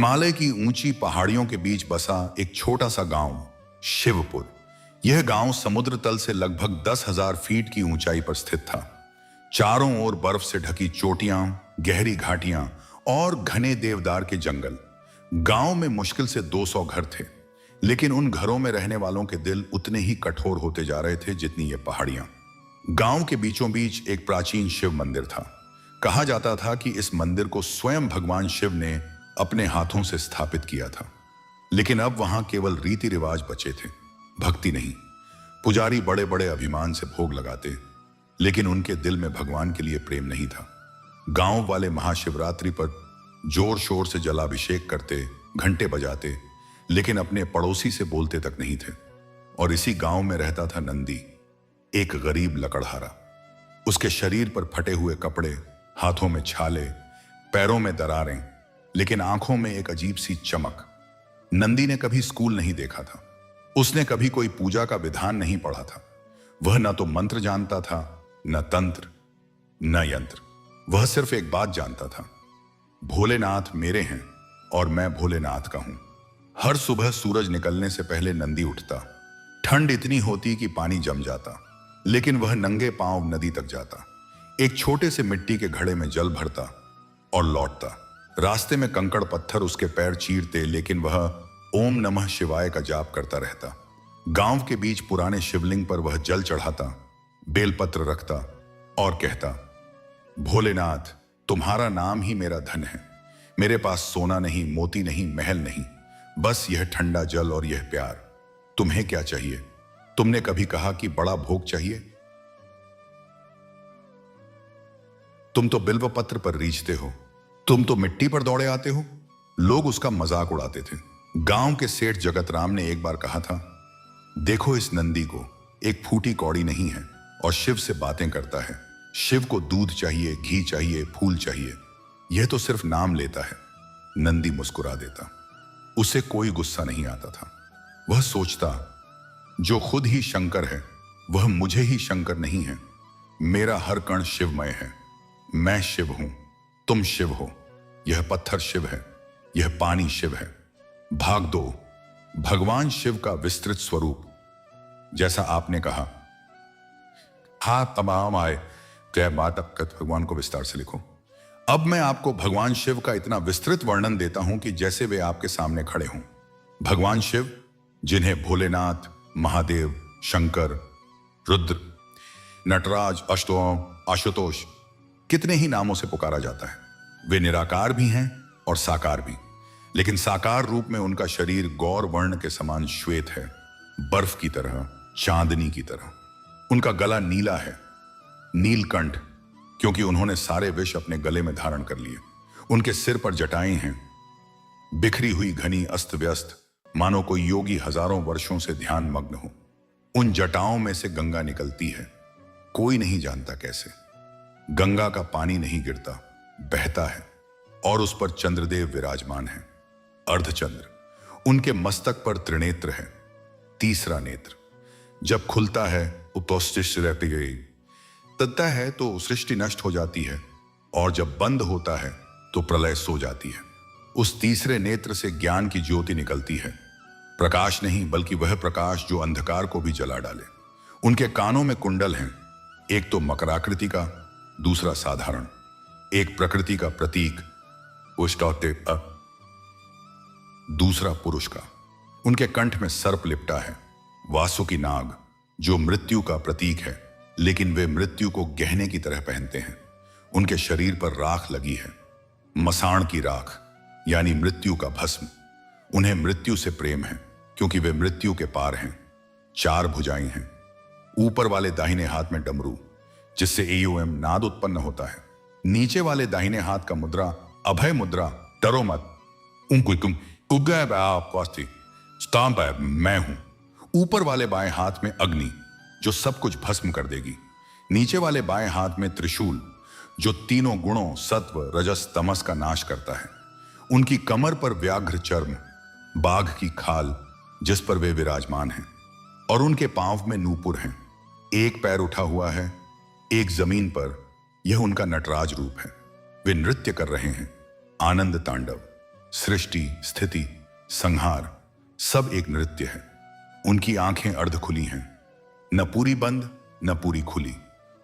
हिमालय की ऊंची पहाड़ियों के बीच बसा एक छोटा सा गांव शिवपुर। यह गांव समुद्र तल से लगभग 10,000 फीट की ऊंचाई पर स्थित था। चारों ओर बर्फ से ढकी चोटियां, गहरी घाटियां और घने देवदार के जंगल। गांव में मुश्किल से 200 घर थे, लेकिन उन घरों में रहने वालों के दिल उतने ही कठोर होते जा रहे थे जितनी ये पहाड़ियां। गांव के बीचों बीच एक प्राचीन शिव मंदिर था। कहा जाता था कि इस मंदिर को स्वयं भगवान शिव ने अपने हाथों से स्थापित किया था, लेकिन अब वहां केवल रीति रिवाज बचे थे, भक्ति नहीं। पुजारी बड़े बड़े अभिमान से भोग लगाते, लेकिन उनके दिल में भगवान के लिए प्रेम नहीं था। गांव वाले महाशिवरात्रि पर जोर शोर से जलाभिषेक करते, घंटे बजाते, लेकिन अपने पड़ोसी से बोलते तक नहीं थे। और इसी गांव में रहता था नंदी, एक गरीब लकड़हारा। उसके शरीर पर फटे हुए कपड़े, हाथों में छाले, पैरों में दरारें, लेकिन आंखों में एक अजीब सी चमक। नंदी ने कभी स्कूल नहीं देखा था, उसने कभी कोई पूजा का विधान नहीं पढ़ा था। वह न तो मंत्र जानता था, न तंत्र, न यंत्र। वह सिर्फ एक बात जानता था, भोलेनाथ मेरे हैं और मैं भोलेनाथ का हूं। हर सुबह सूरज निकलने से पहले नंदी उठता। ठंड इतनी होती कि पानी जम जाता, लेकिन वह नंगे पांव नदी तक जाता, एक छोटे से मिट्टी के घड़े में जल भरता और लौटता। रास्ते में कंकड़ पत्थर उसके पैर चीरते, लेकिन वह ओम नमः शिवाय का जाप करता रहता। गांव के बीच पुराने शिवलिंग पर वह जल चढ़ाता, बेलपत्र रखता और कहता, भोलेनाथ तुम्हारा नाम ही मेरा धन है। मेरे पास सोना नहीं, मोती नहीं, महल नहीं, बस यह ठंडा जल और यह प्यार। तुम्हें क्या चाहिए? तुमने कभी कहा कि बड़ा भोग चाहिए? तुम तो बिल्व पत्र पर रीझते हो, तुम तो मिट्टी पर दौड़े आते हो। लोग उसका मजाक उड़ाते थे। गांव के सेठ जगत राम ने एक बार कहा था, देखो इस नंदी को, एक फूटी कौड़ी नहीं है और शिव से बातें करता है। शिव को दूध चाहिए, घी चाहिए, फूल चाहिए, यह तो सिर्फ नाम लेता है। नंदी मुस्कुरा देता, उसे कोई गुस्सा नहीं आता था। वह सोचता, जो खुद ही शंकर है वह मुझे ही शंकर नहीं है। मेरा हर कण शिवमय है। मैं शिव हूं, तुम शिव हो। यह पत्थर शिव है, यह पानी शिव है। भाग दो, भगवान शिव का विस्तृत स्वरूप, जैसा आपने कहा। हाँ, तमाम आए, जय माता कथ भगवान को विस्तार से लिखो। अब मैं आपको भगवान शिव का इतना विस्तृत वर्णन देता हूं कि जैसे वे आपके सामने खड़े हों। भगवान शिव, जिन्हें भोलेनाथ, महादेव, शंकर, रुद्र, नटराज, अष्टोम, आशुतोष, कितने ही नामों से पुकारा जाता है। वे निराकार भी हैं और साकार भी, लेकिन साकार रूप में उनका शरीर गौर वर्ण के समान श्वेत है, बर्फ की तरह, चांदनी की तरह। उनका गला नीला है, नीलकंठ, क्योंकि उन्होंने सारे विष अपने गले में धारण कर लिए। उनके सिर पर जटाएं हैं, बिखरी हुई, घनी, अस्त व्यस्त, मानो कोई योगी हजारों वर्षों से ध्यान मग्न हो। उन जटाओं में से गंगा निकलती है, कोई नहीं जानता कैसे। गंगा का पानी नहीं गिरता, बहता है, और उस पर चंद्रदेव विराजमान है, अर्धचंद्र। उनके मस्तक पर त्रिनेत्र है, तीसरा नेत्र। जब खुलता है तत्ता है तो सृष्टि नष्ट हो जाती है, और जब बंद होता है तो प्रलय सो जाती है। उस तीसरे नेत्र से ज्ञान की ज्योति निकलती है, प्रकाश नहीं बल्कि वह प्रकाश जो अंधकार को भी जला डाले। उनके कानों में कुंडल हैं, एक तो मकराकृति का, दूसरा साधारण, एक प्रकृति का प्रतीक दूसरा पुरुष का। उनके कंठ में सर्प लिपटा है, वासुकी नाग, जो मृत्यु का प्रतीक है, लेकिन वे मृत्यु को गहने की तरह पहनते हैं। उनके शरीर पर राख लगी है, मसाण की राख, यानी मृत्यु का भस्म। उन्हें मृत्यु से प्रेम है, क्योंकि वे मृत्यु के पार हैं। चार भुजाएं हैं, ऊपर वाले दाहिने हाथ में डमरू, जिससे एओएम नाद उत्पन्न होता है। नीचे वाले दाहिने हाथ का मुद्रा अभय मुद्रा, डरो मत, मैं हूं। ऊपर वाले बाएं हाथ में अग्नि, जो सब कुछ भस्म कर देगी। नीचे वाले बाएं हाथ में त्रिशूल, जो तीनों गुणों सत्व, रजस, तमस का नाश करता है। उनकी कमर पर व्याघ्र चर्म, बाघ की खाल, जिस पर वे विराजमान हैं, और उनके पांव में नूपुर हैं। एक पैर उठा हुआ है, एक जमीन पर। यह उनका नटराज रूप है। वे नृत्य कर रहे हैं, आनंद तांडव। सृष्टि, स्थिति, संहार सब एक नृत्य है। उनकी आंखें अर्ध खुली हैं, न पूरी बंद न पूरी खुली,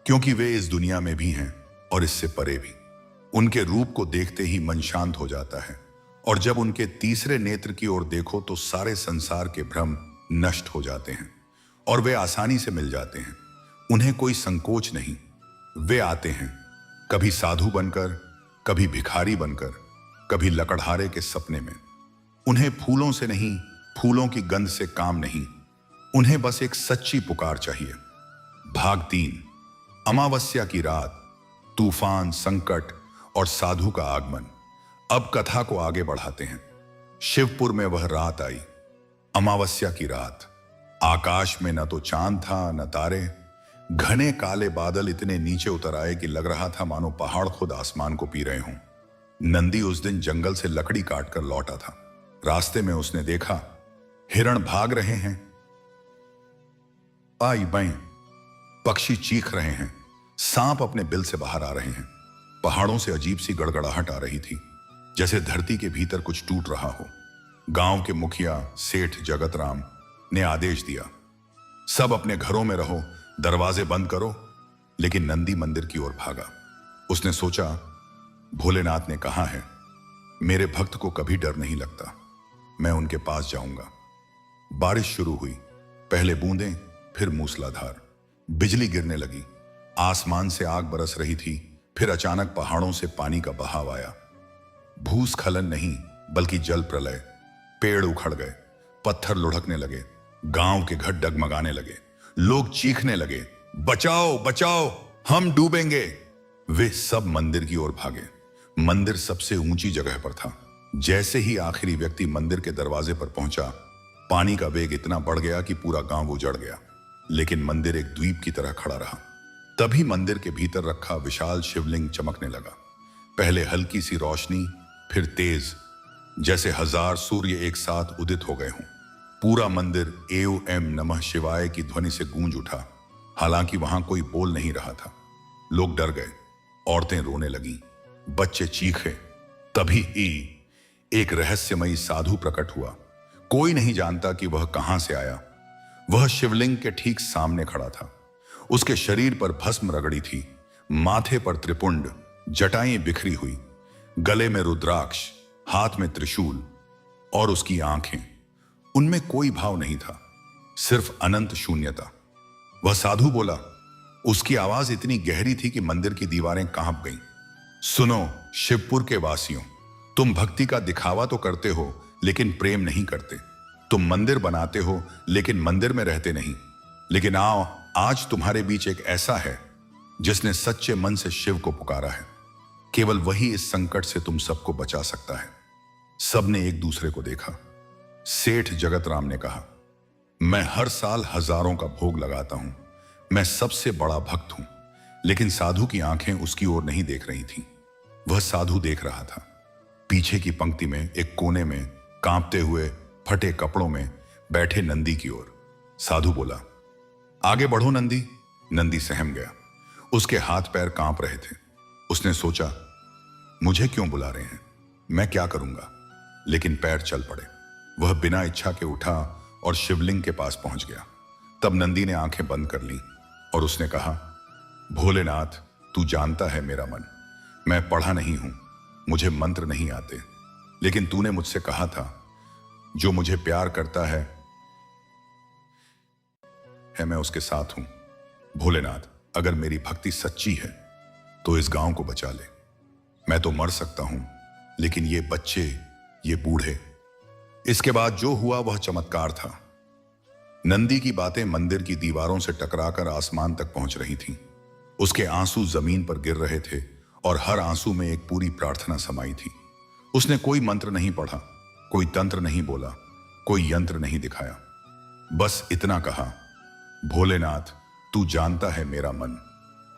क्योंकि वे इस दुनिया में भी हैं और इससे परे भी। उनके रूप को देखते ही मन शांत हो जाता है, और जब उनके तीसरे नेत्र की ओर देखो तो सारे संसार के भ्रम नष्ट हो जाते हैं और वे आसानी से मिल जाते हैं। उन्हें कोई संकोच नहीं। वे आते हैं, कभी साधु बनकर, कभी भिखारी बनकर, कभी लकड़हारे के सपने में। उन्हें फूलों से नहीं, फूलों की गंध से काम नहीं। उन्हें बस एक सच्ची पुकार चाहिए। भाग 3। अमावस्या की रात, तूफान, संकट और साधु का आगमन। अब कथा को आगे बढ़ाते हैं। शिवपुर में वह रात आई, अमावस्या की रात। आकाश में न तो चांद था न तारे। घने काले बादल इतने नीचे उतर आए कि लग रहा था मानो पहाड़ खुद आसमान को पी रहे हों। नंदी उस दिन जंगल से लकड़ी काटकर लौटा था। रास्ते में उसने देखा हिरण भाग रहे हैं, आई बाई पक्षी चीख रहे हैं, सांप अपने बिल से बाहर आ रहे हैं। पहाड़ों से अजीब सी गड़गड़ाहट आ रही थी, जैसे धरती के भीतर कुछ टूट रहा हो। गांव के मुखिया सेठ जगत राम ने आदेश दिया, सब अपने घरों में रहो, दरवाजे बंद करो। लेकिन नंदी मंदिर की ओर भागा। उसने सोचा, भोलेनाथ ने कहा है मेरे भक्त को कभी डर नहीं लगता, मैं उनके पास जाऊंगा। बारिश शुरू हुई, पहले बूंदें, फिर मूसलाधार। बिजली गिरने लगी, आसमान से आग बरस रही थी। फिर अचानक पहाड़ों से पानी का बहाव आया। भूस्खलन नहीं बल्कि जल प्रलय। पेड़ उखड़ गए, पत्थर लुढ़कने लगे, गांव के घर डगमगाने लगे, लोग चीखने लगे, बचाओ बचाओ, हम डूबेंगे। वे सब मंदिर की ओर भागे। मंदिर सबसे ऊंची जगह पर था। जैसे ही आखिरी व्यक्ति मंदिर के दरवाजे पर पहुंचा, पानी का वेग इतना बढ़ गया कि पूरा गांव उजड़ गया। लेकिन मंदिर एक द्वीप की तरह खड़ा रहा। तभी मंदिर के भीतर रखा विशाल शिवलिंग चमकने लगा। पहले हल्की सी रोशनी, फिर तेज, जैसे 1000 सूर्य एक साथ उदित हो गए हों। पूरा मंदिर एओ एम नमः शिवाय की ध्वनि से गूंज उठा। हालांकि वहां कोई बोल नहीं रहा था। लोग डर गए, औरतें रोने लगीं, बच्चे चीखे। तभी ही एक रहस्यमयी साधु प्रकट हुआ। कोई नहीं जानता कि वह कहां से आया। वह शिवलिंग के ठीक सामने खड़ा था। उसके शरीर पर भस्म रगड़ी थी, माथे पर त्रिपुंड, जटाएं बिखरी हुई, गले में रुद्राक्ष, हाथ में त्रिशूल, और उसकी आंखें, उनमें कोई भाव नहीं था, सिर्फ अनंत शून्यता। वह साधु बोला। उसकी आवाज इतनी गहरी थी कि मंदिर की दीवारें कांप गईं। सुनो शिवपुर के वासियों, तुम भक्ति का दिखावा तो करते हो लेकिन प्रेम नहीं करते। तुम मंदिर बनाते हो लेकिन मंदिर में रहते नहीं। लेकिन आओ, आज तुम्हारे बीच एक ऐसा है जिसने सच्चे मन से शिव को पुकारा है। केवल वही इस संकट से तुम सबको बचा सकता है। सबने एक दूसरे को देखा। सेठ जगत राम ने कहा, मैं हर साल हजारों का भोग लगाता हूं, मैं सबसे बड़ा भक्त हूं। लेकिन साधु की आंखें उसकी ओर नहीं देख रही थीं। वह साधु देख रहा था पीछे की पंक्ति में, एक कोने में, कांपते हुए फटे कपड़ों में बैठे नंदी की ओर। साधु बोला, आगे बढ़ो नंदी। नंदी सहम गया। उसके हाथ पैर कांप रहे थे। उसने सोचा, मुझे क्यों बुला रहे हैं, मैं क्या करूंगा। लेकिन पैर चल पड़े। वह बिना इच्छा के उठा और शिवलिंग के पास पहुंच गया। तब नंदी ने आंखें बंद कर ली और उसने कहा, भोलेनाथ, तू जानता है मेरा मन। मैं पढ़ा नहीं हूं, मुझे मंत्र नहीं आते, लेकिन तूने मुझसे कहा था जो मुझे प्यार करता है मैं उसके साथ हूं। भोलेनाथ, अगर मेरी भक्ति सच्ची है तो इस गांव को बचा ले। मैं तो मर सकता हूं, लेकिन ये बच्चे, ये बूढ़े। इसके बाद जो हुआ वह चमत्कार था। नंदी की बातें मंदिर की दीवारों से टकराकर आसमान तक पहुंच रही थीं। उसके आंसू जमीन पर गिर रहे थे और हर आंसू में एक पूरी प्रार्थना समाई थी। उसने कोई मंत्र नहीं पढ़ा, कोई तंत्र नहीं बोला, कोई यंत्र नहीं दिखाया। बस इतना कहा, भोलेनाथ, तू जानता है मेरा मन।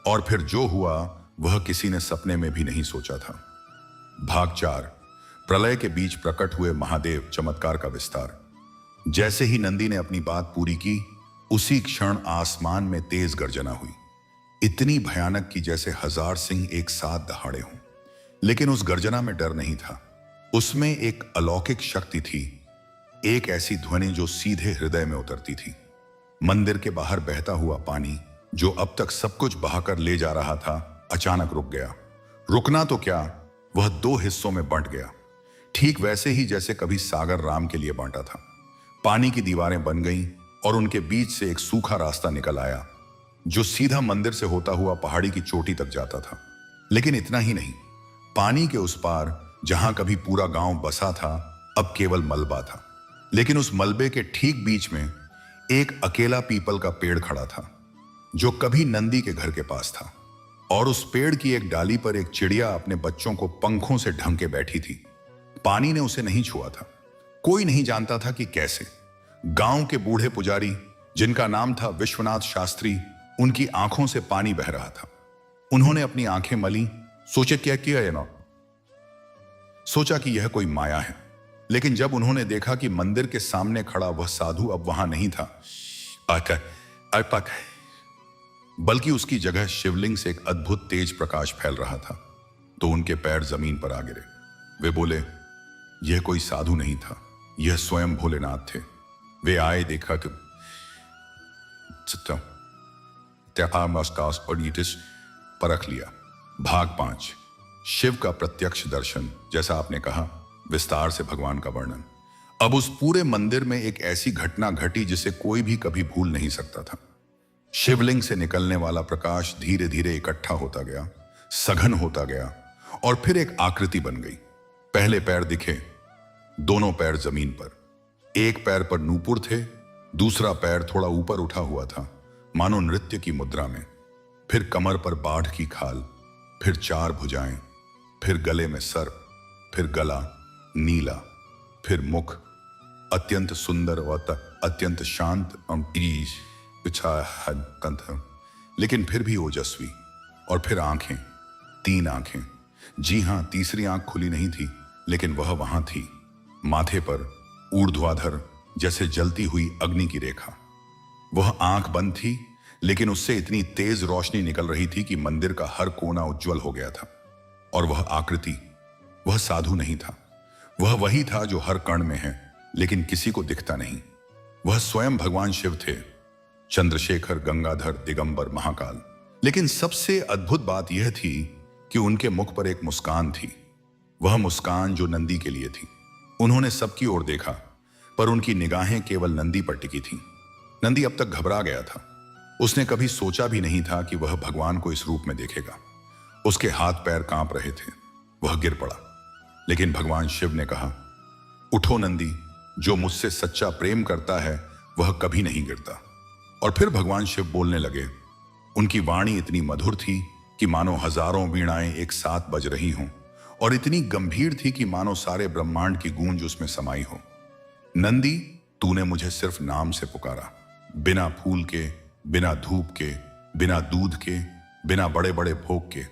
और फिर जो हुआ वह किसी ने सपने में भी नहीं सोचा था। भाग 4। प्रलय के बीच प्रकट हुए महादेव, चमत्कार का विस्तार। जैसे ही नंदी ने अपनी बात पूरी की, उसी क्षण आसमान में तेज गर्जना हुई, इतनी भयानक कि जैसे 1000 सिंह एक साथ दहाड़े हों। लेकिन उस गर्जना में डर नहीं था, उसमें एक अलौकिक शक्ति थी, एक ऐसी ध्वनि जो सीधे हृदय में उतरती थी। मंदिर के बाहर बहता हुआ पानी, जो अब तक सब कुछ बहाकर ले जा रहा था, अचानक रुक गया। रुकना तो क्या, वह दो हिस्सों में बंट गया, ठीक वैसे ही जैसे कभी सागर राम के लिए बांटा था। पानी की दीवारें बन गईं और उनके बीच से एक सूखा रास्ता निकल आया, जो सीधा मंदिर से होता हुआ पहाड़ी की चोटी तक जाता था। लेकिन इतना ही नहीं, पानी के उस पार जहां कभी पूरा गांव बसा था, अब केवल मलबा था। लेकिन उस मलबे के ठीक बीच में एक अकेला पीपल का पेड़ खड़ा था, जो कभी नंदी के घर के पास था। और उस पेड़ की एक डाली पर एक चिड़िया अपने बच्चों को पंखों से ढंक के बैठी थी। पानी ने उसे नहीं छुआ था। कोई नहीं जानता था कि कैसे। गांव के बूढ़े पुजारी, जिनका नाम था विश्वनाथ शास्त्री, उनकी आंखों से पानी बह रहा था। उन्होंने अपनी आंखें मली, सोचे क्या किया है ना, सोचा कि यह कोई माया है। लेकिन जब उन्होंने देखा कि मंदिर के सामने खड़ा वह साधु अब वहां नहीं था, बल्कि उसकी जगह शिवलिंग से एक अद्भुत तेज प्रकाश फैल रहा था, तो उनके पैर जमीन पर आ गिरे। वे बोले, यह कोई साधु नहीं था, यह स्वयं भोलेनाथ थे। वे आए, देखा कि परख लिया। भाग 5, शिव का प्रत्यक्ष दर्शन। जैसा आपने कहा, विस्तार से भगवान का वर्णन। अब उस पूरे मंदिर में एक ऐसी घटना घटी जिसे कोई भी कभी भूल नहीं सकता था। शिवलिंग से निकलने वाला प्रकाश धीरे धीरे इकट्ठा होता गया, सघन होता गया, और फिर एक आकृति बन गई। पहले पैर दिखे, दोनों पैर जमीन पर। एक पैर पर नूपुर थे, दूसरा पैर थोड़ा ऊपर उठा हुआ था, मानो नृत्य की मुद्रा में। फिर कमर पर बाढ़ की खाल, फिर 4 भुजाएं, फिर गले में सर्प, फिर गला नीला, फिर मुख अत्यंत सुंदर और अत्यंत शांत कंठ, लेकिन फिर भी ओजस्वी। और फिर आंखें, 3 आंखें। जी हां, तीसरी आंख खुली नहीं थी, लेकिन वह वहां थी, माथे पर ऊर्ध्वाधर जैसे जलती हुई अग्नि की रेखा। वह आंख बंद थी, लेकिन उससे इतनी तेज रोशनी निकल रही थी कि मंदिर का हर कोना उज्जवल हो गया था। और वह आकृति, वह साधु नहीं था, वह वही था जो हर कण में है, लेकिन किसी को दिखता नहीं। वह स्वयं भगवान शिव थे, चंद्रशेखर, गंगाधर, दिगंबर, महाकाल। लेकिन सबसे अद्भुत बात यह थी कि उनके मुख पर एक मुस्कान थी, वह मुस्कान जो नंदी के लिए थी। उन्होंने सबकी ओर देखा, पर उनकी निगाहें केवल नंदी पर टिकी थीं। नंदी अब तक घबरा गया था। उसने कभी सोचा भी नहीं था कि वह भगवान को इस रूप में देखेगा। उसके हाथ पैर कांप रहे थे, वह गिर पड़ा। लेकिन भगवान शिव ने कहा, उठो नंदी, जो मुझसे सच्चा प्रेम करता है वह कभी नहीं गिरता। और फिर भगवान शिव बोलने लगे। उनकी वाणी इतनी मधुर थी कि मानो हजारों वीणाएं एक साथ बज रही हों, और इतनी गंभीर थी कि मानो सारे ब्रह्मांड की गूंज उसमें समाई हो। नंदी, तूने मुझे सिर्फ नाम से पुकारा, बिना फूल के, बिना धूप के, बिना दूध के, बिना बड़े बड़े भोग के।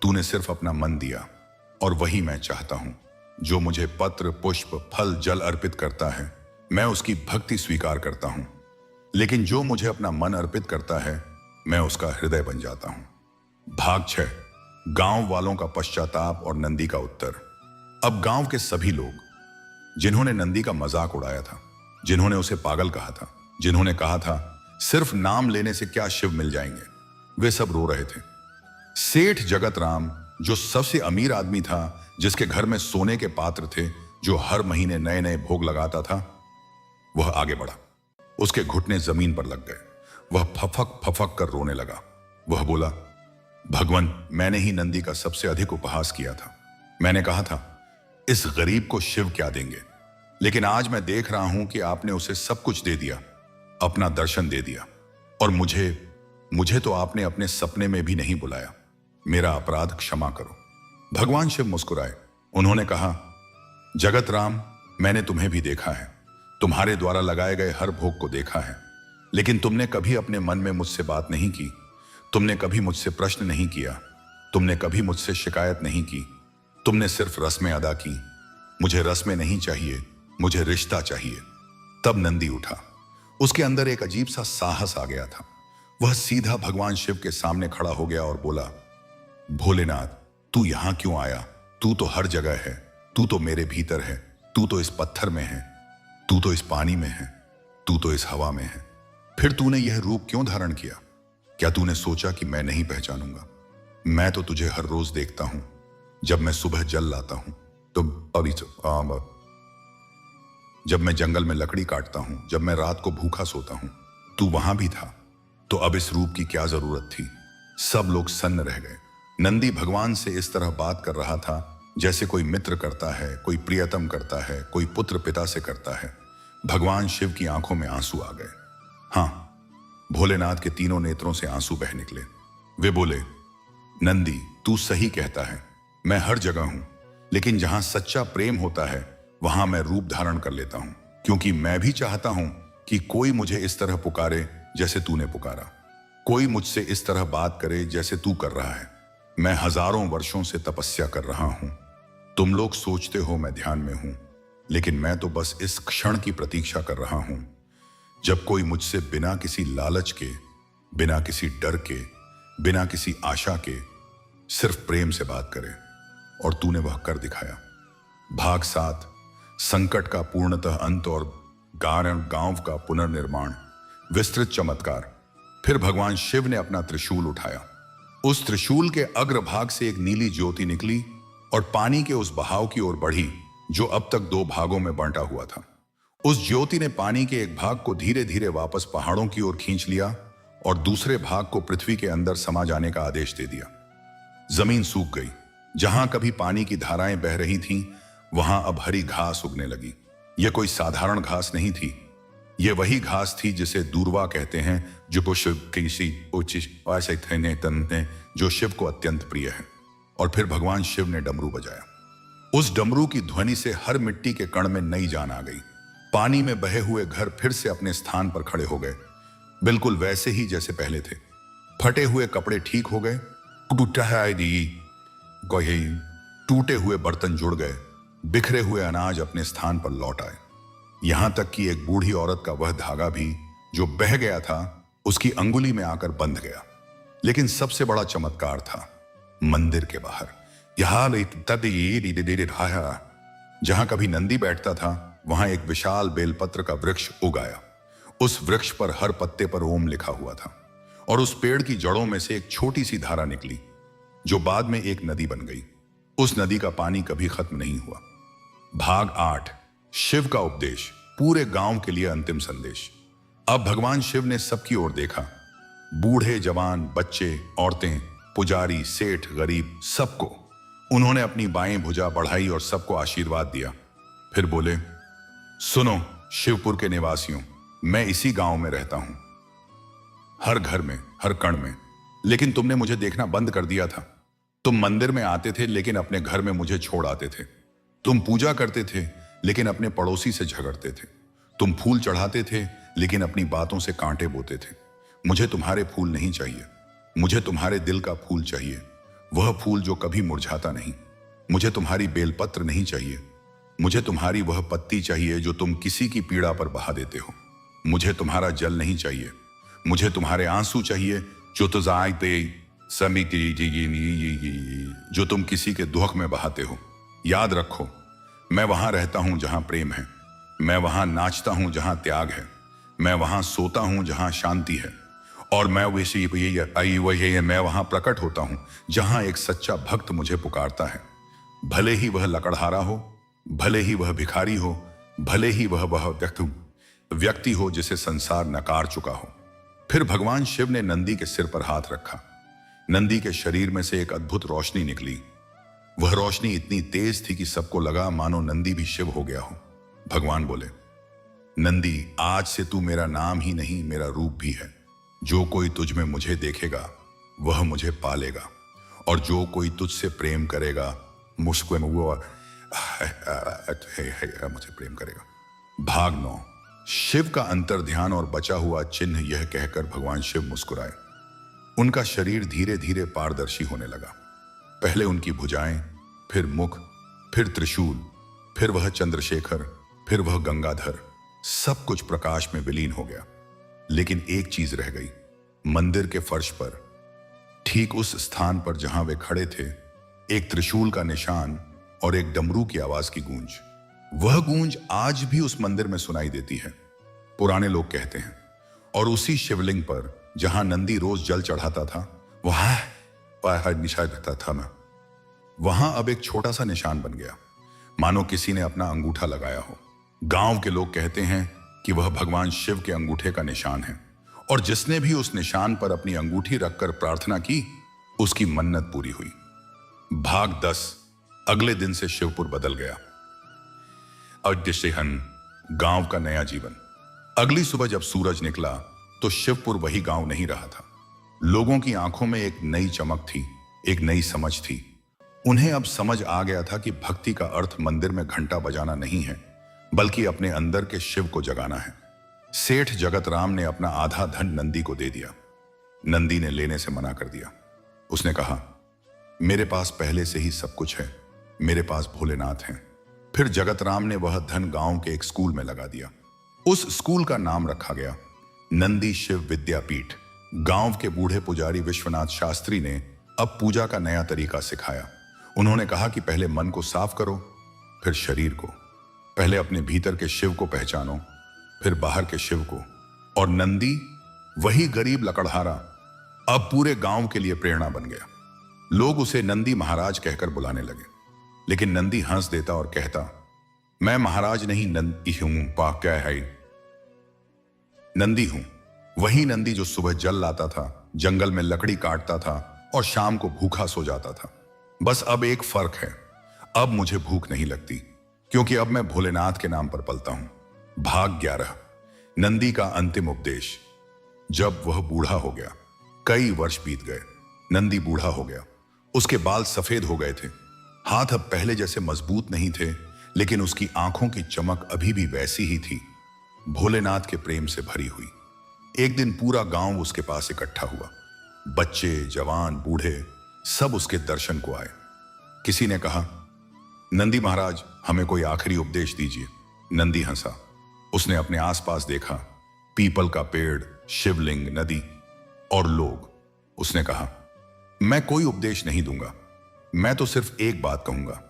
तूने सिर्फ अपना मन दिया, और वही मैं चाहता हूं। जो मुझे पत्र, पुष्प, फल, जल अर्पित करता है, मैं उसकी भक्ति स्वीकार करता हूं। लेकिन जो मुझे अपना मन अर्पित करता है, मैं उसका हृदय बन जाता हूं। भाग 6, गांव वालों का पश्चाताप और नंदी का उत्तर। अब गांव के सभी लोग, जिन्होंने नंदी का मजाक उड़ाया था, जिन्होंने उसे पागल कहा था, जिन्होंने कहा था सिर्फ नाम लेने से क्या शिव मिल जाएंगे, वे सब रो रहे थे। सेठ जगत राम, जो सबसे अमीर आदमी था, जिसके घर में सोने के पात्र थे, जो हर महीने नए नए भोग लगाता था, वह आगे बढ़ा। उसके घुटने जमीन पर लग गए। वह फफक फफक कर रोने लगा। वह बोला, भगवान, मैंने ही नंदी का सबसे अधिक उपहास किया था। मैंने कहा था, इस गरीब को शिव क्या देंगे, लेकिन आज मैं देख रहा हूं कि आपने उसे सब कुछ दे दिया, अपना दर्शन दे दिया। और मुझे तो आपने अपने सपने में भी नहीं बुलाया। मेरा अपराध क्षमा करो। भगवान शिव मुस्कुराए। उन्होंने कहा, जगत राम, मैंने तुम्हें भी देखा है, तुम्हारे द्वारा लगाए गए हर भोग को देखा है, लेकिन तुमने कभी अपने मन में मुझसे बात नहीं की। तुमने कभी मुझसे प्रश्न नहीं किया, तुमने कभी मुझसे शिकायत नहीं की। तुमने सिर्फ रस्में अदा की। मुझे रस्में नहीं चाहिए, मुझे रिश्ता चाहिए। तब नंदी उठा। उसके अंदर एक अजीब सा साहस आ गया था। वह सीधा भगवान शिव के सामने खड़ा हो गया और बोला, भोलेनाथ, तू यहां क्यों आया? तू तो हर जगह है, तू तो मेरे भीतर है, तू तो इस पत्थर में है, तू तो इस पानी में है, तू तो इस हवा में है। फिर तूने यह रूप क्यों धारण किया? क्या तूने सोचा कि मैं नहीं पहचानूंगा? मैं तो तुझे हर रोज देखता हूं। जब मैं सुबह जल लाता हूं तो जब मैं जंगल में लकड़ी काटता हूं, जब मैं रात को भूखा सोता हूं, तू वहां भी था। तो अब इस रूप की क्या जरूरत थी? सब लोग सन्न रह गए। नंदी भगवान से इस तरह बात कर रहा था जैसे कोई मित्र करता है, कोई प्रियतम करता है, कोई पुत्र पिता से करता है। भगवान शिव की आंखों में आंसू आ गए। हाँ, भोलेनाथ के तीनों नेत्रों से आंसू बह निकले। वे बोले, नंदी, तू सही कहता है, मैं हर जगह हूं, लेकिन जहां सच्चा प्रेम होता है वहां मैं रूप धारण कर लेता हूं, क्योंकि मैं भी चाहता हूं कि कोई मुझे इस तरह पुकारे जैसे तूने पुकारा, कोई मुझसे इस तरह बात करे जैसे तू कर रहा है। मैं हजारों वर्षों से तपस्या कर रहा हूं। तुम लोग सोचते हो मैं ध्यान में हूं, लेकिन मैं तो बस इस क्षण की प्रतीक्षा कर रहा हूं जब कोई मुझसे बिना किसी लालच के, बिना किसी डर के, बिना किसी आशा के सिर्फ प्रेम से बात करे। और तूने वह कर दिखाया। भाग 7, संकट का पूर्णतः अंत और गांव का पुनर्निर्माण। विस्तृत चमत्कार। फिर भगवान शिव ने अपना त्रिशूल उठाया। उस त्रिशूल के अग्रभाग से एक नीली ज्योति निकली और पानी के उस बहाव की ओर बढ़ी जो अब तक 2 भागों में बांटा हुआ था। उस ज्योति ने पानी के एक भाग को धीरे धीरे वापस पहाड़ों की ओर खींच लिया और दूसरे भाग को पृथ्वी के अंदर समा जाने का आदेश दे दिया। जमीन सूख गई। जहां कभी पानी की धाराएं बह रही थीं, वहां अब हरी घास उगने लगी। यह कोई साधारण घास नहीं थी। यह वही घास थी जिसे दूर्वा कहते हैं, जो शिव किसी जो शिव को अत्यंत प्रिय है। और फिर भगवान शिव ने डमरू बजाया। उस डमरू की ध्वनि से हर मिट्टी के कण में नई जान आ गई। पानी में बहे हुए घर फिर से अपने स्थान पर खड़े हो गए, बिल्कुल वैसे ही जैसे पहले थे। फटे हुए कपड़े ठीक हो गए, टूटे हुए बर्तन जुड़ गए, बिखरे हुए अनाज अपने स्थान पर लौट आए। यहां तक कि एक बूढ़ी औरत का वह धागा भी जो बह गया था उसकी अंगुली में आकर बंध गया। लेकिन सबसे बड़ा चमत्कार था मंदिर के बाहर। जहां कभी नंदी बैठता था वहां एक विशाल बेलपत्र का वृक्ष उग आया। उस वृक्ष पर हर पत्ते पर ओम लिखा हुआ था और उस पेड़ की जड़ों में से एक छोटी सी धारा निकली जो बाद में एक नदी बन गई। उस नदी का पानी कभी खत्म नहीं हुआ। भाग 8, शिव का उपदेश। पूरे गांव के लिए अंतिम संदेश। अब भगवान शिव ने सबकी ओर देखा, बूढ़े जवान, बच्चे, औरतें, पुजारी, सेठ, गरीब, सबको। उन्होंने अपनी बाएं भुजा बढ़ाई और सबको आशीर्वाद दिया। फिर बोले, सुनो शिवपुर के निवासियों, मैं इसी गांव में रहता हूं, हर घर में, हर कण में। लेकिन तुमने मुझे देखना बंद कर दिया था। तुम मंदिर में आते थे लेकिन अपने घर में मुझे छोड़ आते थे। तुम पूजा करते थे लेकिन अपने पड़ोसी से झगड़ते थे। तुम फूल चढ़ाते थे लेकिन अपनी बातों से कांटे बोते थे। मुझे तुम्हारे फूल नहीं चाहिए, मुझे तुम्हारे दिल का फूल चाहिए, वह फूल जो कभी मुरझाता नहीं। मुझे तुम्हारी बेलपत्र नहीं चाहिए, मुझे तुम्हारी वह पत्ती चाहिए जो तुम किसी की पीड़ा पर बहा देते हो। मुझे तुम्हारा जल नहीं चाहिए, मुझे तुम्हारे आंसू चाहिए जो जो तुम किसी के दुख में बहाते हो। याद रखो, मैं वहां रहता हूं जहां प्रेम है, मैं वहां नाचता हूं जहां त्याग है, मैं वहां सोता हूं जहां शांति है, और मैं मैं वहां प्रकट होता हूं जहां एक सच्चा भक्त मुझे पुकारता है। भले ही वह लकड़हारा हो, भले ही वह भिखारी हो, भले ही वह व्यक्ति हो जिसे संसार नकार चुका हो। फिर भगवान शिव ने नंदी के सिर पर हाथ रखा। नंदी के शरीर में से एक अद्भुत रोशनी निकली। वह रोशनी इतनी तेज थी कि सबको लगा मानो नंदी भी शिव हो गया हो। भगवान बोले, नंदी, आज से तू मेरा नाम ही नहीं, मेरा रूप भी है। जो कोई तुझ में मुझे देखेगा वह मुझे पालेगा, और जो कोई तुझसे प्रेम करेगा मुझको मुझे प्रेम करेगा। भाग 9, शिव का अंतर ध्यान और बचा हुआ चिन्ह। यह कहकर भगवान शिव मुस्कुराए। उनका शरीर धीरे धीरे पारदर्शी होने लगा। पहले उनकी भुजाएं, फिर मुख, फिर त्रिशूल, फिर वह चंद्रशेखर, फिर वह गंगाधर। सब कुछ प्रकाश में विलीन हो गया। लेकिन एक चीज रह गई। मंदिर के फर्श पर, ठीक उस स्थान पर जहां वे खड़े थे, एक त्रिशूल का निशान और एक डमरू की आवाज की गूंज। वह गूंज आज भी उस मंदिर में सुनाई देती है, पुराने लोग कहते हैं। और उसी शिवलिंग पर जहां नंदी रोज जल चढ़ाता था, वहां निशान रखता था मैं, वहां अब एक छोटा सा निशान बन गया, मानो किसी ने अपना अंगूठा लगाया हो। गांव के लोग कहते हैं कि वह भगवान शिव के अंगूठे का निशान है, और जिसने भी उस निशान पर अपनी अंगूठी रखकर प्रार्थना की, उसकी मन्नत पूरी हुई। भाग 10। अगले दिन से शिवपुर बदल गया। अड्यशहन, गांव का नया जीवन। अगली सुबह जब सूरज निकला तो शिवपुर वही गांव नहीं रहा था। लोगों की आंखों में एक नई चमक थी, एक नई समझ थी। उन्हें अब समझ आ गया था कि भक्ति का अर्थ मंदिर में घंटा बजाना नहीं है, बल्कि अपने अंदर के शिव को जगाना है। सेठ जगत राम ने अपना आधा धन नंदी को दे दिया। नंदी ने लेने से मना कर दिया। उसने कहा, मेरे पास पहले से ही सब कुछ है, मेरे पास भोलेनाथ हैं। फिर जगत राम ने वह धन गांव के एक स्कूल में लगा दिया। उस स्कूल का नाम रखा गया नंदी शिव विद्यापीठ। गांव के बूढ़े पुजारी विश्वनाथ शास्त्री ने अब पूजा का नया तरीका सिखाया। उन्होंने कहा कि पहले मन को साफ करो, फिर शरीर को। पहले अपने भीतर के शिव को पहचानो, फिर बाहर के शिव को। और नंदी, वही गरीब लकड़हारा, अब पूरे गांव के लिए प्रेरणा बन गया। लोग उसे नंदी महाराज कहकर बुलाने लगे, लेकिन नंदी हंस देता और कहता, मैं महाराज नहीं, नंदी हूं। पा क्या है? नंदी हूं, वही नंदी जो सुबह जल लाता था, जंगल में लकड़ी काटता था और शाम को भूखा सो जाता था। बस अब एक फर्क है, अब मुझे भूख नहीं लगती, क्योंकि अब मैं भोलेनाथ के नाम पर पलता हूं। भाग 11। नंदी का अंतिम उपदेश। जब वह बूढ़ा हो गया, कई वर्ष बीत गए। नंदी बूढ़ा हो गया, उसके बाल सफेद हो गए थे, हाथ अब पहले जैसे मजबूत नहीं थे, लेकिन उसकी आंखों की चमक अभी भी वैसी ही थी, भोलेनाथ के प्रेम से भरी हुई। एक दिन पूरा गांव उसके पास इकट्ठा हुआ। बच्चे, जवान, बूढ़े सब उसके दर्शन को आए। किसी ने कहा, नंदी महाराज, हमें कोई आखिरी उपदेश दीजिए। नंदी हंसा। उसने अपने आसपास देखा, पीपल का पेड़, शिवलिंग, नदी और लोग। उसने कहा, मैं कोई उपदेश नहीं दूंगा, मैं तो सिर्फ एक बात कहूंगा,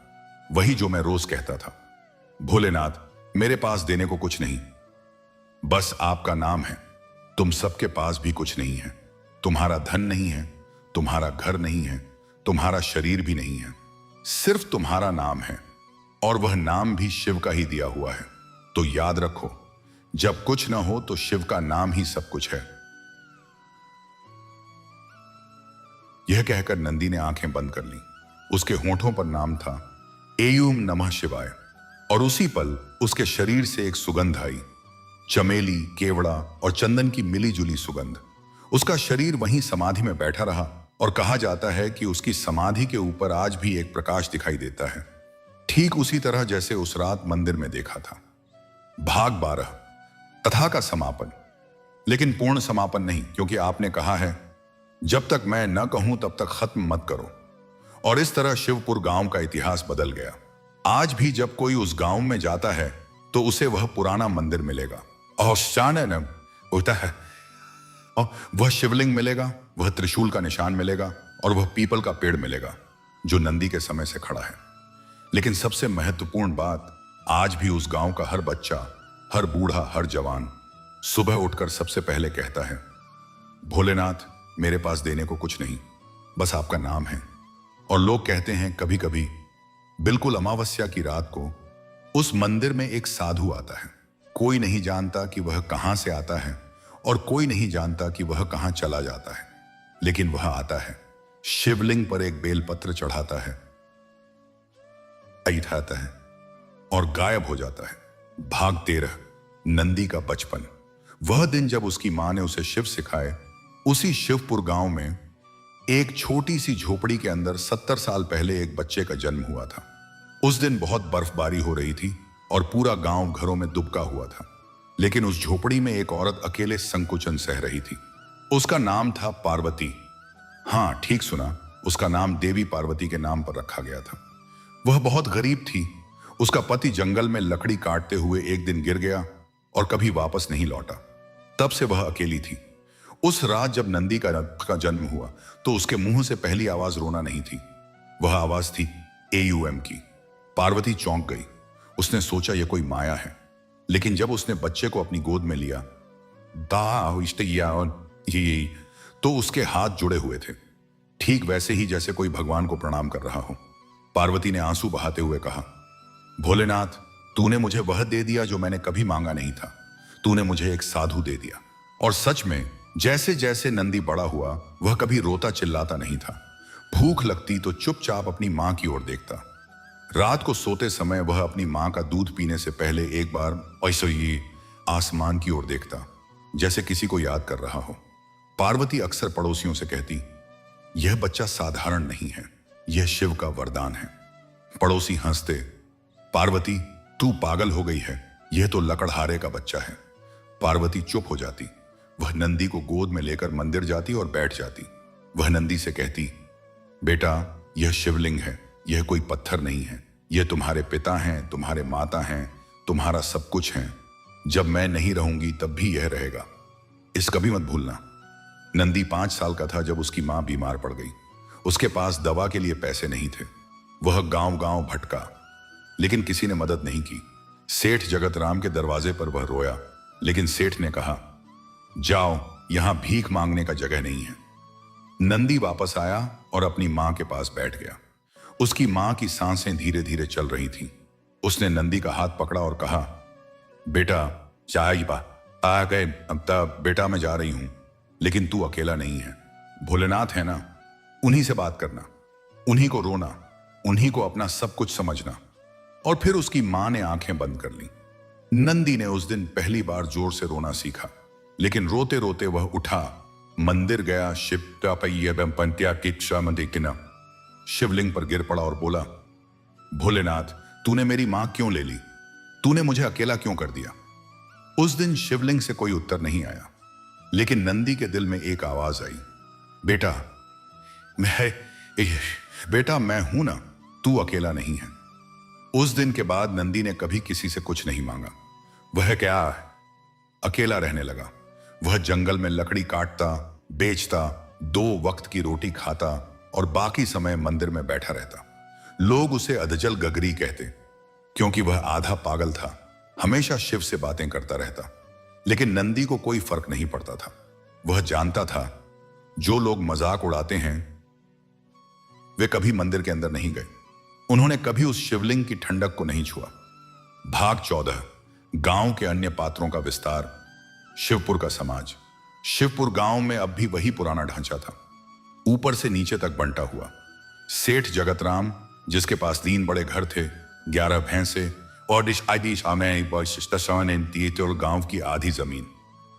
वही जो मैं रोज कहता था। भोलेनाथ, मेरे पास देने को कुछ नहीं, बस आपका नाम है। तुम सबके पास भी कुछ नहीं है, तुम्हारा धन नहीं है, तुम्हारा घर नहीं है, तुम्हारा शरीर भी नहीं है, सिर्फ तुम्हारा नाम है, और वह नाम भी शिव का ही दिया हुआ है। तो याद रखो, जब कुछ ना हो तो शिव का नाम ही सब कुछ है। यह कहकर नंदी ने आंखें बंद कर ली। उसके होठों पर नाम था एयूम नमः शिवाय, और उसी पल उसके शरीर से एक सुगंध आई, चमेली, केवड़ा और चंदन की मिली जुली सुगंध। उसका शरीर वहीं समाधि में बैठा रहा, और कहा जाता है कि उसकी समाधि के ऊपर आज भी एक प्रकाश दिखाई देता है, ठीक उसी तरह जैसे उस रात मंदिर में देखा था। भाग 12। कथा का समापन। लेकिन पूर्ण समापन नहीं, क्योंकि आपने कहा है, जब तक मैं न कहूं तब तक खत्म मत करो। और इस तरह शिवपुर गांव का इतिहास बदल गया। आज भी जब कोई उस गांव में जाता है तो उसे वह पुराना मंदिर मिलेगा, और शानन होता है, और वह शिवलिंग मिलेगा, वह त्रिशूल का निशान मिलेगा, और वह पीपल का पेड़ मिलेगा जो नंदी के समय से खड़ा है। लेकिन सबसे महत्वपूर्ण बात, आज भी उस गांव का हर बच्चा, हर बूढ़ा, हर जवान सुबह उठकर सबसे पहले कहता है, भोलेनाथ, मेरे पास देने को कुछ नहीं, बस आपका नाम है। और लोग कहते हैं, कभी कभी बिल्कुल अमावस्या की रात को उस मंदिर में एक साधु आता है। कोई नहीं जानता कि वह कहां से आता है, और कोई नहीं जानता कि वह कहां चला जाता है, लेकिन वह आता है, शिवलिंग पर एक बेलपत्र चढ़ाता है, उठाता है और गायब हो जाता है। भाग 13। नंदी का बचपन। वह दिन जब उसकी मां ने उसे शिव सिखाए, उसी शिवपुर गांव में एक छोटी सी झोपड़ी के अंदर 70 साल पहले एक बच्चे का जन्म हुआ था। उस दिन बहुत बर्फबारी हो रही थी और पूरा गांव घरों में दुबका हुआ था, लेकिन उस झोपड़ी में एक औरत अकेले संकुचन सह रही थी। उसका नाम था पार्वती। हाँ, ठीक सुना, उसका नाम देवी पार्वती के नाम पर रखा गया था। वह बहुत गरीब थी। उसका पति जंगल में लकड़ी काटते हुए एक दिन गिर गया और कभी वापस नहीं लौटा। तब से वह अकेली थी। उस रात जब नंदी का जन्म हुआ तो उसके मुंह से पहली आवाज रोना नहीं थी, वह आवाज थी AUM की। पार्वती चौंक गई। उसने सोचा यह कोई माया है, लेकिन जब उसने बच्चे को अपनी गोद में लिया ये तो उसके हाथ जुड़े हुए थे, ठीक वैसे ही जैसे कोई भगवान को प्रणाम कर रहा हो। पार्वती ने आंसू बहाते हुए कहा, भोलेनाथ, तूने मुझे वह दे दिया जो मैंने कभी मांगा नहीं था। तूने मुझे एक साधु दे दिया। और सच में जैसे जैसे नंदी बड़ा हुआ, वह कभी रोता चिल्लाता नहीं था। भूख लगती तो चुपचाप अपनी मां की ओर देखता। रात को सोते समय वह अपनी मां का दूध पीने से पहले एक बार ऐसे ही आसमान की ओर देखता, जैसे किसी को याद कर रहा हो। पार्वती अक्सर पड़ोसियों से कहती, यह बच्चा साधारण नहीं है, यह शिव का वरदान है। पड़ोसी हंसते, पार्वती तू पागल हो गई है, यह तो लकड़हारे का बच्चा है। पार्वती चुप हो जाती। वह नंदी को गोद में लेकर मंदिर जाती और बैठ जाती। वह नंदी से कहती, बेटा, यह शिवलिंग है, यह कोई पत्थर नहीं है। यह तुम्हारे पिता हैं, तुम्हारे माता हैं, तुम्हारा सब कुछ है। जब मैं नहीं रहूंगी तब भी यह रहेगा, इसका भी मत भूलना। नंदी 5 साल का था जब उसकी मां बीमार पड़ गई। उसके पास दवा के लिए पैसे नहीं थे। वह गांव गांव भटका, लेकिन किसी ने मदद नहीं की। सेठ जगत राम के दरवाजे पर वह रोया, लेकिन सेठ ने कहा, जाओ, यहां भीख मांगने का जगह नहीं है। नंदी वापस आया और अपनी मां के पास बैठ गया। उसकी मां की सांसें धीरे धीरे चल रही थीं। उसने नंदी का हाथ पकड़ा और कहा, बेटा, चाय आ गए, अब तक बेटा मैं जा रही हूं, लेकिन तू अकेला नहीं है। भोलेनाथ है ना, उन्हीं से बात करना, उन्हीं को रोना, उन्हीं को अपना सब कुछ समझना। और फिर उसकी मां ने आंखें बंद कर ली। नंदी ने उस दिन पहली बार जोर से रोना सीखा, लेकिन रोते रोते वह उठा, मंदिर गया, शिवलिंग पर गिर पड़ा और बोला, भोलेनाथ, तूने मेरी मां क्यों ले ली? तूने मुझे अकेला क्यों कर दिया? उस दिन शिवलिंग से कोई उत्तर नहीं आया, लेकिन नंदी के दिल में एक आवाज आई, बेटा मैं हूं ना, तू अकेला नहीं है। उस दिन के बाद नंदी ने कभी किसी से कुछ नहीं मांगा। वह क्या अकेला रहने लगा। वह जंगल में लकड़ी काटता, बेचता, 2 वक्त की रोटी खाता और बाकी समय मंदिर में बैठा रहता। लोग उसे अधजल गगरी कहते, क्योंकि वह आधा पागल था, हमेशा शिव से बातें करता रहता। लेकिन नंदी को कोई फर्क नहीं पड़ता था। वह जानता था, जो लोग मजाक उड़ाते हैं वे कभी मंदिर के अंदर नहीं गए। उन्होंने कभी उस शिवलिंग की ठंडक को नहीं छुआ। भाग 14, गांव के अन्य पात्रों का विस्तार। शिवपुर का समाज। शिवपुर गांव में अब भी वही पुराना ढांचा था, ऊपर से नीचे तक बंटा हुआ। सेठ जगत राम, जिसके पास 3 बड़े घर थे, 11 भैंसे और गांव की आधी जमीन।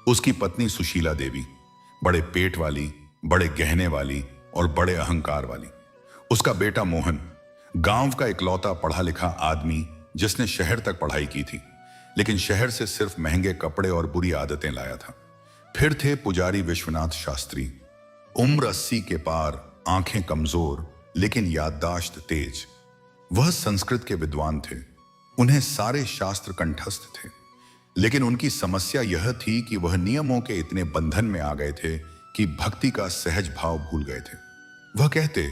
उसकी पत्नी सुशीला देवी, बड़े पेट वाली, बड़े गहने वाली और बड़े अहंकार वाली। उसका बेटा मोहन, गांव का इकलौता पढ़ा लिखा आदमी, जिसने शहर तक पढ़ाई की थी, लेकिन शहर से सिर्फ महंगे कपड़े और बुरी आदतें लाया था। फिर थे पुजारी विश्वनाथ शास्त्री, उम्र 80 के पार, आंखें कमजोर लेकिन याददाश्त तेज। वह संस्कृत के विद्वान थे, उन्हें सारे शास्त्र कंठस्थ थे, लेकिन उनकी समस्या यह थी कि वह नियमों के इतने बंधन में आ गए थे कि भक्ति का सहज भाव भूल गए थे। वह कहते,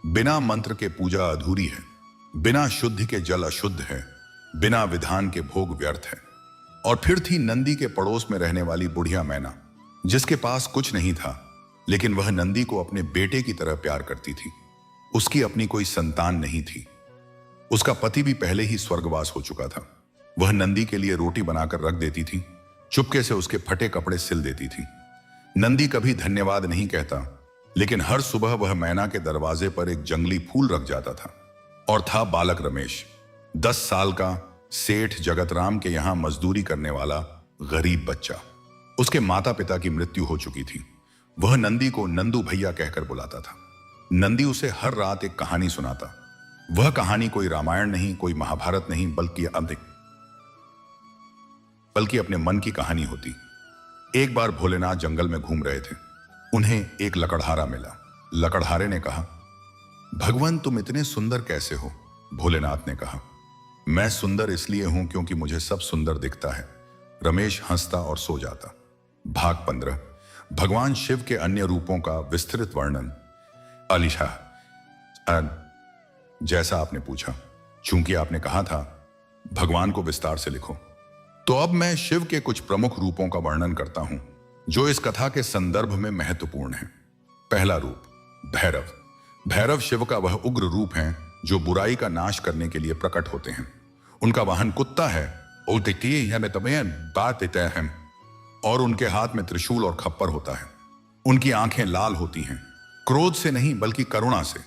बिना मंत्र के पूजा अधूरी है, बिना शुद्ध के जल अशुद्ध है, बिना विधान के भोग व्यर्थ है। और फिर थी नंदी के पड़ोस में रहने वाली बुढ़िया मैना, जिसके पास कुछ नहीं था, लेकिन वह नंदी को अपने बेटे की तरह प्यार करती थी। उसकी अपनी कोई संतान नहीं थी। उसका पति भी पहले ही स्वर्गवास हो चुका था। वह नंदी के लिए रोटी बनाकर रख देती थी, चुपके से उसके फटे कपड़े सिल देती थी। नंदी कभी धन्यवाद नहीं कहता, लेकिन हर सुबह वह मैना के दरवाजे पर एक जंगली फूल रख जाता था। और था बालक रमेश, 10 साल का, सेठ जगत राम के यहां मजदूरी करने वाला गरीब बच्चा। उसके माता पिता की मृत्यु हो चुकी थी। वह नंदी को नंदू भैया कहकर बुलाता था। नंदी उसे हर रात एक कहानी सुनाता। वह कहानी कोई रामायण नहीं, कोई महाभारत नहीं, बल्कि अपने मन की कहानी होती। एक बार भोलेनाथ जंगल में घूम रहे थे। उन्हें एक लकड़हारा मिला। लकड़हारे ने कहा, भगवान तुम इतने सुंदर कैसे हो? भोलेनाथ ने कहा, मैं सुंदर इसलिए हूं क्योंकि मुझे सब सुंदर दिखता है। रमेश हंसता और सो जाता। भाग 15, भगवान शिव के अन्य रूपों का विस्तृत वर्णन। अलीशा, जैसा आपने पूछा, चूंकि आपने कहा था भगवान को विस्तार से लिखो, तो अब मैं शिव के कुछ प्रमुख रूपों का वर्णन करता हूं जो इस कथा के संदर्भ में महत्वपूर्ण है। पहला रूप, भैरव। भैरव शिव का वह उग्र रूप है जो बुराई का नाश करने के लिए प्रकट होते हैं। उनका वाहन कुत्ता है और उनके हाथ में त्रिशूल और खप्पर होता है। उनकी आंखें लाल होती हैं, क्रोध से नहीं बल्कि करुणा से,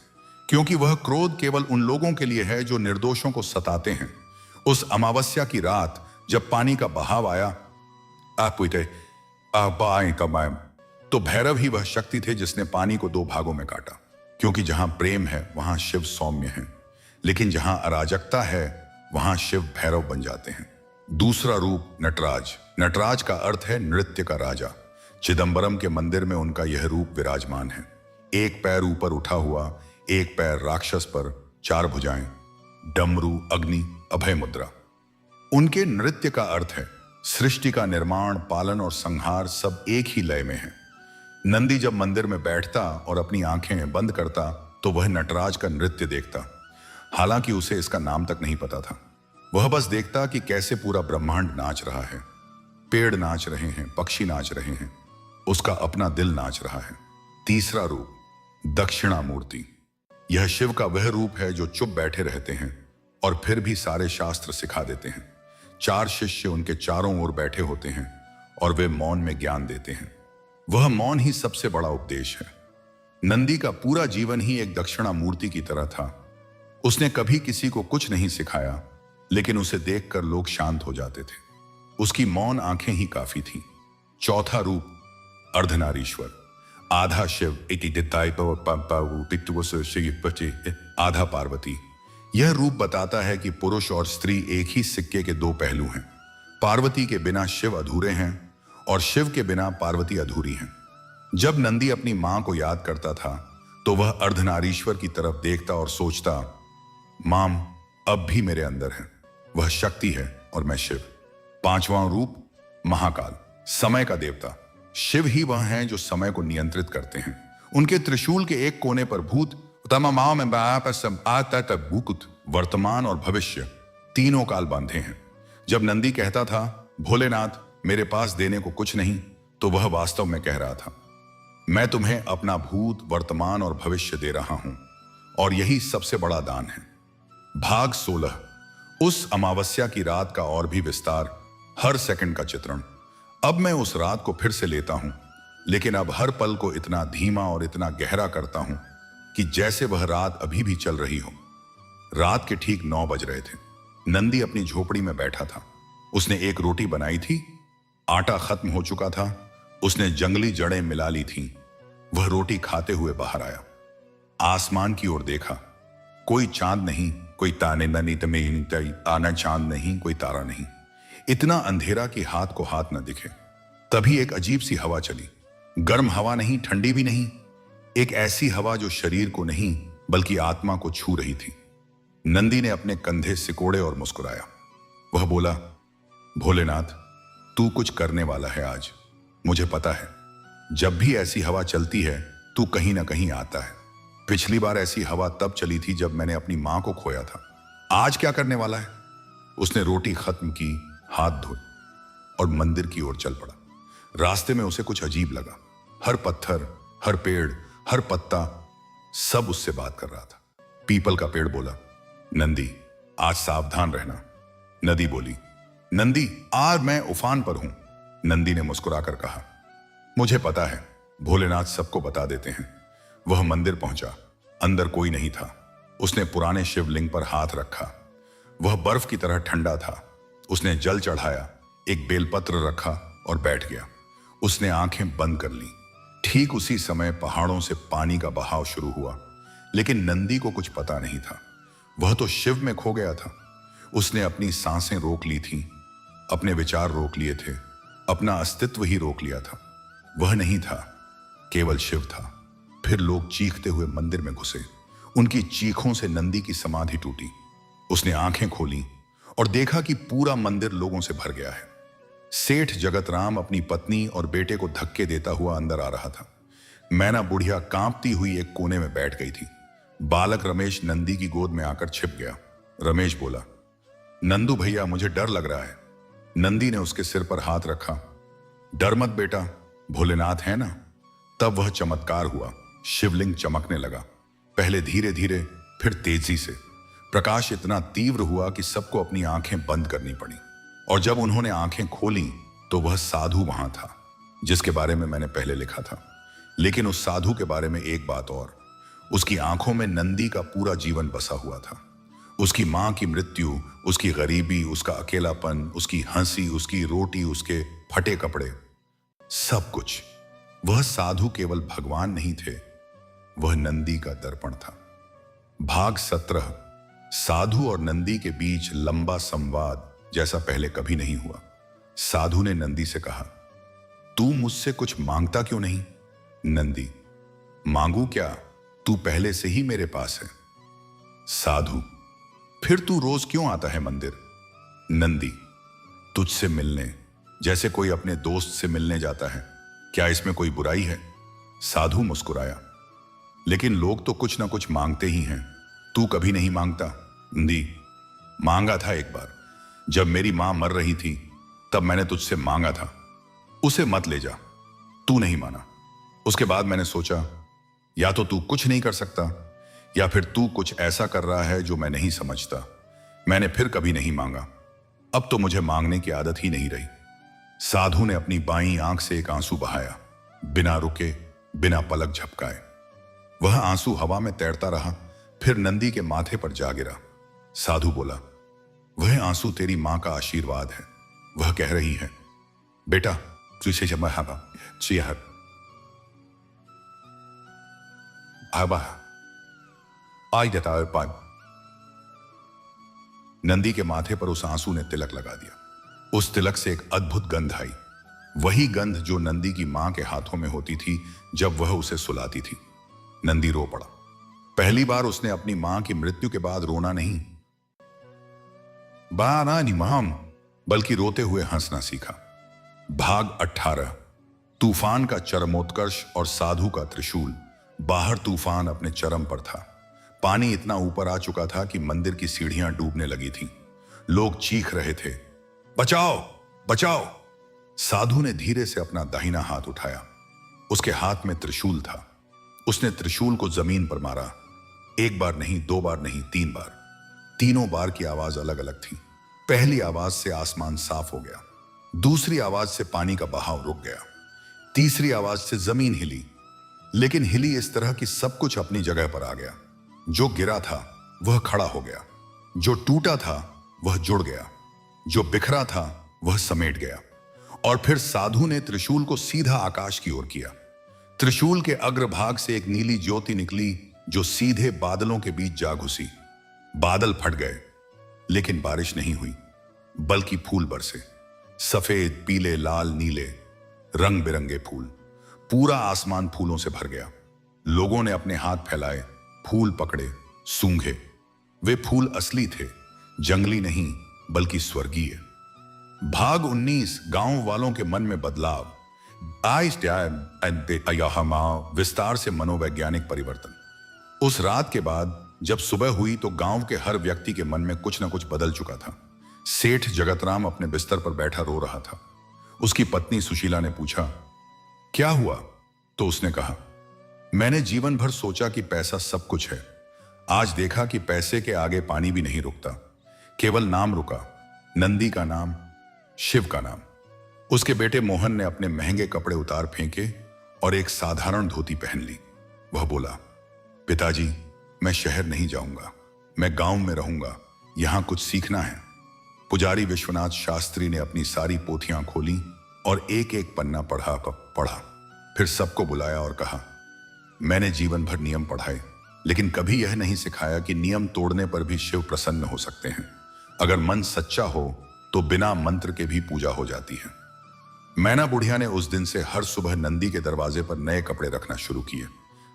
क्योंकि वह क्रोध केवल उन लोगों के लिए है जो निर्दोषों को सताते हैं। उस अमावस्या की रात जब पानी का बहाव आया तो भैरव ही वह शक्ति थे जिसने पानी को दो भागों में काटा, क्योंकि जहां प्रेम है वहां शिव सौम्य है, लेकिन जहां अराजकता है वहां शिव भैरव बन जाते हैं। दूसरा रूप, नटराज। नटराज का अर्थ है नृत्य का राजा। चिदंबरम के मंदिर में उनका यह रूप विराजमान है। एक पैर ऊपर उठा हुआ, एक पैर राक्षस पर, चार भुजाएं, डमरू, अग्नि, अभय मुद्रा। उनके नृत्य का अर्थ है सृष्टि का निर्माण, पालन और संहार सब एक ही लय में है। नंदी जब मंदिर में बैठता और अपनी आंखें बंद करता तो वह नटराज का नृत्य देखता। हालांकि उसे इसका नाम तक नहीं पता था। वह बस देखता कि कैसे पूरा ब्रह्मांड नाच रहा है। पेड़ नाच रहे हैं, पक्षी नाच रहे हैं, उसका अपना दिल नाच रहा है। तीसरा रूप, दक्षिणामूर्ति। यह शिव का वह रूप है जो चुप बैठे रहते हैं और फिर भी सारे शास्त्र सिखा देते हैं। चार शिष्य उनके चारों ओर बैठे होते हैं और वे मौन में ज्ञान देते हैं। वह मौन ही सबसे बड़ा उपदेश है। नंदी का पूरा जीवन ही एक दक्षिणामूर्ति की तरह था। उसने कभी किसी को कुछ नहीं सिखाया, लेकिन उसे देखकर लोग शांत हो जाते थे। उसकी मौन आंखें ही काफी थीं। चौथा रूप, अर्धनारीश्वर। आधा शिव, आधा पार्वती। यह रूप बताता है कि पुरुष और स्त्री एक ही सिक्के के दो पहलू हैं। पार्वती के बिना शिव अधूरे हैं और शिव के बिना पार्वती अधूरी हैं। जब नंदी अपनी मां को याद करता था तो वह अर्धनारीश्वर की तरफ देखता और सोचता, मां अब भी मेरे अंदर है, वह शक्ति है और मैं शिव। पांचवां रूप, महाकाल। समय का देवता। शिव ही वह हैं जो समय को नियंत्रित करते हैं। उनके त्रिशूल के एक कोने पर भूत, वर्तमान और भविष्य तीनों काल बांधे हैं। जब नंदी कहता था, भोलेनाथ मेरे पास देने को कुछ नहीं, तो वह वास्तव में कह रहा था, मैं तुम्हें अपना भूत, वर्तमान और भविष्य दे रहा हूं और यही सबसे बड़ा दान है। भाग 16। उस अमावस्या की रात का और भी विस्तार, हर सेकंड का चित्रण। अब मैं उस रात को फिर से लेता हूं, लेकिन अब हर पल को इतना धीमा और इतना गहरा करता हूं कि जैसे वह रात अभी भी चल रही हो। रात के ठीक 9 बज रहे थे। नंदी अपनी झोपड़ी में बैठा था। उसने एक रोटी बनाई थी, आटा खत्म हो चुका था। उसने जंगली जड़ें मिला ली थीं। वह रोटी खाते हुए बाहर आया, आसमान की ओर देखा। कोई चांद नहीं, कोई ताने ननी आना चांद नहीं, कोई तारा नहीं। इतना अंधेरा कि हाथ को हाथ न दिखे। तभी एक अजीब सी हवा चली। गर्म हवा नहीं, ठंडी भी नहीं, एक ऐसी हवा जो शरीर को नहीं बल्कि आत्मा को छू रही थी। नंदी ने अपने कंधे सिकोड़े और मुस्कुराया। वह बोला, भोलेनाथ तू कुछ करने वाला है आज, मुझे पता है। जब भी ऐसी हवा चलती है तू कहीं ना कहीं आता है। पिछली बार ऐसी हवा तब चली थी जब मैंने अपनी मां को खोया था। आज क्या करने वाला है? उसने रोटी खत्म की, हाथ धोए और मंदिर की ओर चल पड़ा। रास्ते में उसे कुछ अजीब लगा। हर पत्थर, हर पेड़, हर पत्ता सब उससे बात कर रहा था। पीपल का पेड़ बोला, नंदी आज सावधान रहना। नदी बोली, नंदी आज मैं उफान पर हूं। नंदी ने मुस्कुराकर कहा, मुझे पता है, भोलेनाथ सबको बता देते हैं। वह मंदिर पहुंचा। अंदर कोई नहीं था। उसने पुराने शिवलिंग पर हाथ रखा। वह बर्फ की तरह ठंडा था। उसने जल चढ़ाया, एक बेलपत्र रखा और बैठ गया। उसने आंखें बंद कर ली। ठीक उसी समय पहाड़ों से पानी का बहाव शुरू हुआ, लेकिन नंदी को कुछ पता नहीं था। वह तो शिव में खो गया था। उसने अपनी सांसें रोक ली थीं, अपने विचार रोक लिए थे, अपना अस्तित्व ही रोक लिया था। वह नहीं था, केवल शिव था। फिर लोग चीखते हुए मंदिर में घुसे। उनकी चीखों से नंदी की समाधि टूटी। उसने आंखें खोली और देखा कि पूरा मंदिर लोगों से भर गया है। सेठ जगत राम अपनी पत्नी और बेटे को धक्के देता हुआ अंदर आ रहा था। मैना बुढ़िया कांपती हुई एक कोने में बैठ गई थी। बालक रमेश नंदी की गोद में आकर छिप गया। रमेश बोला, नंदू भैया मुझे डर लग रहा है। नंदी ने उसके सिर पर हाथ रखा। डर मत बेटा, भोलेनाथ है ना। तब वह चमत्कार हुआ। शिवलिंग चमकने लगा, पहले धीरे धीरे, फिर तेजी से। प्रकाश इतना तीव्र हुआ कि सबको अपनी आंखें बंद करनी पड़ी। और जब उन्होंने आंखें खोली तो वह साधु वहां था जिसके बारे में मैंने पहले लिखा था। लेकिन उस साधु के बारे में एक बात और, उसकी आंखों में नंदी का पूरा जीवन बसा हुआ था। उसकी मां की मृत्यु, उसकी गरीबी, उसका अकेलापन, उसकी हंसी, उसकी रोटी, उसके फटे कपड़े, सब कुछ। वह साधु केवल भगवान नहीं थे, वह नंदी का दर्पण था। भाग 17। साधु और नंदी के बीच लंबा संवाद जैसा पहले कभी नहीं हुआ। साधु ने नंदी से कहा, तू मुझसे कुछ मांगता क्यों नहीं? नंदी, मांगू क्या, तू पहले से ही मेरे पास है। साधु, फिर तू रोज क्यों आता है मंदिर? नंदी, तुझसे मिलने, जैसे कोई अपने दोस्त से मिलने जाता है। क्या इसमें कोई बुराई है? साधु मुस्कुराया, लेकिन लोग तो कुछ ना कुछ मांगते ही हैं, तू कभी नहीं मांगता। नंदी, मांगा था एक बार, जब मेरी मां मर रही थी तब मैंने तुझसे मांगा था, उसे मत ले जा। तू नहीं माना। उसके बाद मैंने सोचा, या तो तू कुछ नहीं कर सकता या फिर तू कुछ ऐसा कर रहा है जो मैं नहीं समझता। मैंने फिर कभी नहीं मांगा। अब तो मुझे मांगने की आदत ही नहीं रही। साधु ने अपनी बाईं आंख से एक आंसू बहाया, बिना रुके, बिना पलक झपकाए। वह आंसू हवा में तैरता रहा, फिर नंदी के माथे पर जा गिरा। साधु बोला, वह आंसू तेरी मां का आशीर्वाद है। वह कह रही है, बेटा तुझे जब आज देता है पान। नंदी के माथे पर उस आंसू ने तिलक लगा दिया। उस तिलक से एक अद्भुत गंध आई, वही गंध जो नंदी की मां के हाथों में होती थी जब वह उसे सुलाती थी। नंदी रो पड़ा। पहली बार उसने अपनी मां की मृत्यु के बाद रोना नहीं, बल्कि रोते हुए हंसना सीखा। भाग 18। तूफान का चरमोत्कर्ष और साधु का त्रिशूल। बाहर तूफान अपने चरम पर था। पानी इतना ऊपर आ चुका था कि मंदिर की सीढ़ियां डूबने लगी थीं। लोग चीख रहे थे, बचाओ बचाओ। साधु ने धीरे से अपना दाहिना हाथ उठाया। उसके हाथ में त्रिशूल था। उसने त्रिशूल को जमीन पर मारा। एक बार नहीं, दो बार नहीं, 3 बार। तीनों बार की आवाज अलग अलग थी। पहली आवाज से आसमान साफ हो गया, दूसरी आवाज से पानी का बहाव रुक गया, तीसरी आवाज से जमीन हिली। लेकिन हिली इस तरह कि सब कुछ अपनी जगह पर आ गया। जो गिरा था वह खड़ा हो गया, जो टूटा था वह जुड़ गया, जो बिखरा था वह समेट गया। और फिर साधु ने त्रिशूल को सीधा आकाश की ओर किया। त्रिशूल के अग्रभाग से एक नीली ज्योति निकली जो सीधे बादलों के बीच जा घुसी। बादल फट गए, लेकिन बारिश नहीं हुई, बल्कि फूल बरसे। सफेद, पीले, लाल, नीले, रंग बिरंगे फूल। पूरा आसमान फूलों से भर गया। लोगों ने अपने हाथ फैलाए, फूल पकड़े, सूंघे। वे फूल असली थे, जंगली नहीं बल्कि स्वर्गीय। भाग 19। गांव वालों के मन में बदलाव। विस्तार से मनोवैज्ञानिक परिवर्तन। उस रात के बाद जब सुबह हुई तो गांव के हर व्यक्ति के मन में कुछ न कुछ बदल चुका था। सेठ जगतराम अपने बिस्तर पर बैठा रो रहा था। उसकी पत्नी सुशीला ने पूछा, क्या हुआ? तो उसने कहा, मैंने जीवन भर सोचा कि पैसा सब कुछ है। आज देखा कि पैसे के आगे पानी भी नहीं रुकता, केवल नाम रुका। नंदी का नाम, शिव का नाम। उसके बेटे मोहन ने अपने महंगे कपड़े उतार फेंके और एक साधारण धोती पहन ली। वह बोला, पिताजी मैं शहर नहीं जाऊंगा, मैं गांव में रहूंगा, यहां कुछ सीखना है। पुजारी विश्वनाथ शास्त्री ने अपनी सारी पोथियां खोली और एक एक पन्ना पढ़ा। फिर सबको बुलाया और कहा, मैंने जीवन भर नियम पढ़ाए, लेकिन कभी यह नहीं सिखाया कि नियम तोड़ने पर भी शिव प्रसन्न हो सकते हैं। अगर मन सच्चा हो तो बिना मंत्र के भी पूजा हो जाती है। मैना बुढ़िया ने उस दिन से हर सुबह नंदी के दरवाजे पर नए कपड़े रखना शुरू किए,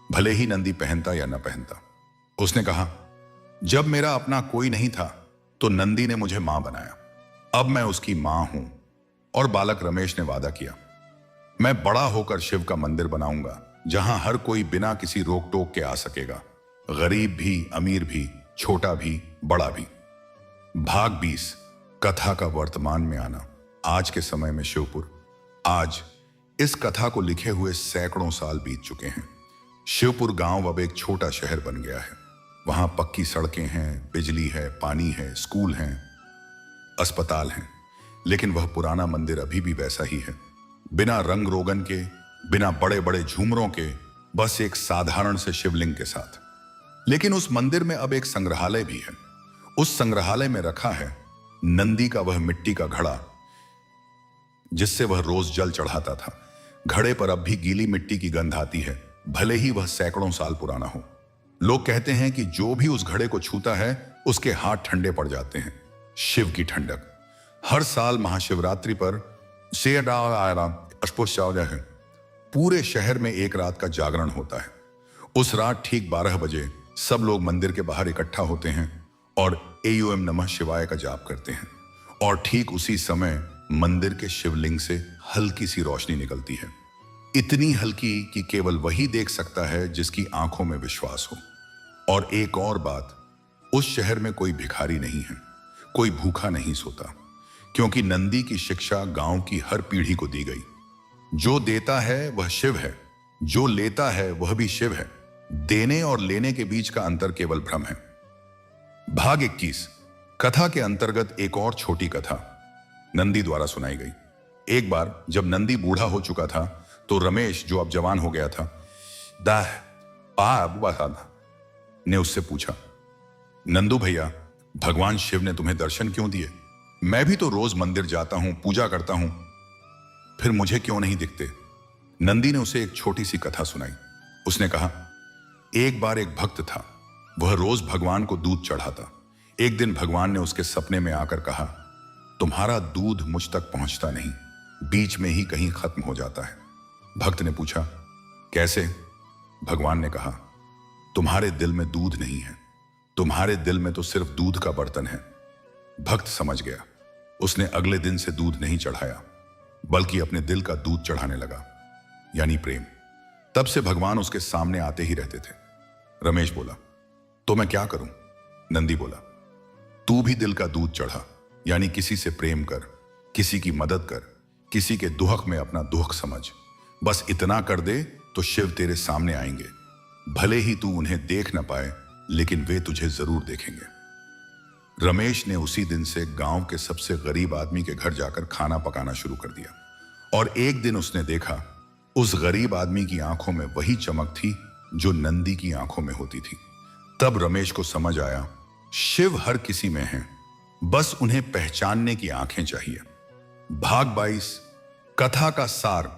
भले ही नंदी पहनता या न पहनता। उसने कहा, जब मेरा अपना कोई नहीं था तो नंदी ने मुझे मां बनाया, अब मैं उसकी मां हूं। और बालक रमेश ने वादा किया, मैं बड़ा होकर शिव का मंदिर बनाऊंगा जहां हर कोई बिना किसी रोक टोक के आ सकेगा, गरीब भी, अमीर भी, छोटा भी, बड़ा भी। भाग 20। कथा का वर्तमान में आना। आज के समय में शिवपुर। आज इस कथा को लिखे हुए सैकड़ों साल बीत चुके हैं। शिवपुर गांव अब एक छोटा शहर बन गया है। वहां पक्की सड़कें हैं, बिजली है, पानी है, स्कूल हैं, अस्पताल हैं, लेकिन वह पुराना मंदिर अभी भी वैसा ही है। बिना रंग रोगन के, बिना बड़े बड़े झूमरों के, बस एक साधारण से शिवलिंग के साथ। लेकिन उस मंदिर में अब एक संग्रहालय भी है। उस संग्रहालय में रखा है नंदी का वह मिट्टी का घड़ा जिससे वह रोज जल चढ़ाता था। घड़े पर अब भी गीली मिट्टी की गंध आती है, भले ही वह सैकड़ों साल पुराना हो। लोग कहते हैं कि जो भी उस घड़े को छूता है उसके हाथ ठंडे पड़ जाते हैं। शिव की ठंडक। हर साल महाशिवरात्रि पर पूरे शहर में एक रात का जागरण होता है। उस रात ठीक 12 बजे सब लोग मंदिर के बाहर इकट्ठा होते हैं और एओम नमः शिवाय का जाप करते हैं। और ठीक उसी समय मंदिर के शिवलिंग से हल्की सी रोशनी निकलती है, इतनी हल्की कि केवल वही देख सकता है जिसकी आंखों में विश्वास हो। और एक और बात, उस शहर में कोई भिखारी नहीं है, कोई भूखा नहीं सोता, क्योंकि नंदी की शिक्षा गांव की हर पीढ़ी को दी गई। जो देता है वह शिव है, जो लेता है वह भी शिव है। देने और लेने के बीच का अंतर केवल भ्रम है। भाग 21। कथा के अंतर्गत एक और छोटी कथा नंदी द्वारा सुनाई गई। एक बार जब नंदी बूढ़ा हो चुका था तो रमेश, जो अब जवान हो गया था, ने उससे पूछा, नंदू भैया, भगवान शिव ने तुम्हें दर्शन क्यों दिए? मैं भी तो रोज मंदिर जाता हूं, पूजा करता हूं, फिर मुझे क्यों नहीं दिखते? नंदी ने उसे एक छोटी सी कथा सुनाई। उसने कहा, एक बार एक भक्त था, वह रोज भगवान को दूध चढ़ाता। एक दिन भगवान ने उसके सपने में आकर कहा, तुम्हारा दूध मुझ तक पहुंचता नहीं, बीच में ही कहीं खत्म हो जाता है। भक्त ने पूछा, कैसे? भगवान ने कहा, तुम्हारे दिल में दूध नहीं है, तुम्हारे दिल में तो सिर्फ दूध का बर्तन है। भक्त समझ गया। उसने अगले दिन से दूध नहीं चढ़ाया, बल्कि अपने दिल का दूध चढ़ाने लगा, यानी प्रेम। तब से भगवान उसके सामने आते ही रहते थे। रमेश बोला, तो मैं क्या करूं? नंदी बोला, तू भी दिल का दूध चढ़ा, यानी किसी से प्रेम कर, किसी की मदद कर, किसी के दुख में अपना दुख समझ। बस इतना कर दे तो शिव तेरे सामने आएंगे। भले ही तू उन्हें देख ना पाए, लेकिन वे तुझे जरूर देखेंगे। रमेश ने उसी दिन से गांव के सबसे गरीब आदमी के घर जाकर खाना पकाना शुरू कर दिया। और एक दिन उसने देखा, उस गरीब आदमी की आंखों में वही चमक थी जो नंदी की आंखों में होती थी। तब रमेश को समझ आया, शिव हर किसी में है, बस उन्हें पहचानने की आंखें चाहिए। भाग 22। कथा का सार,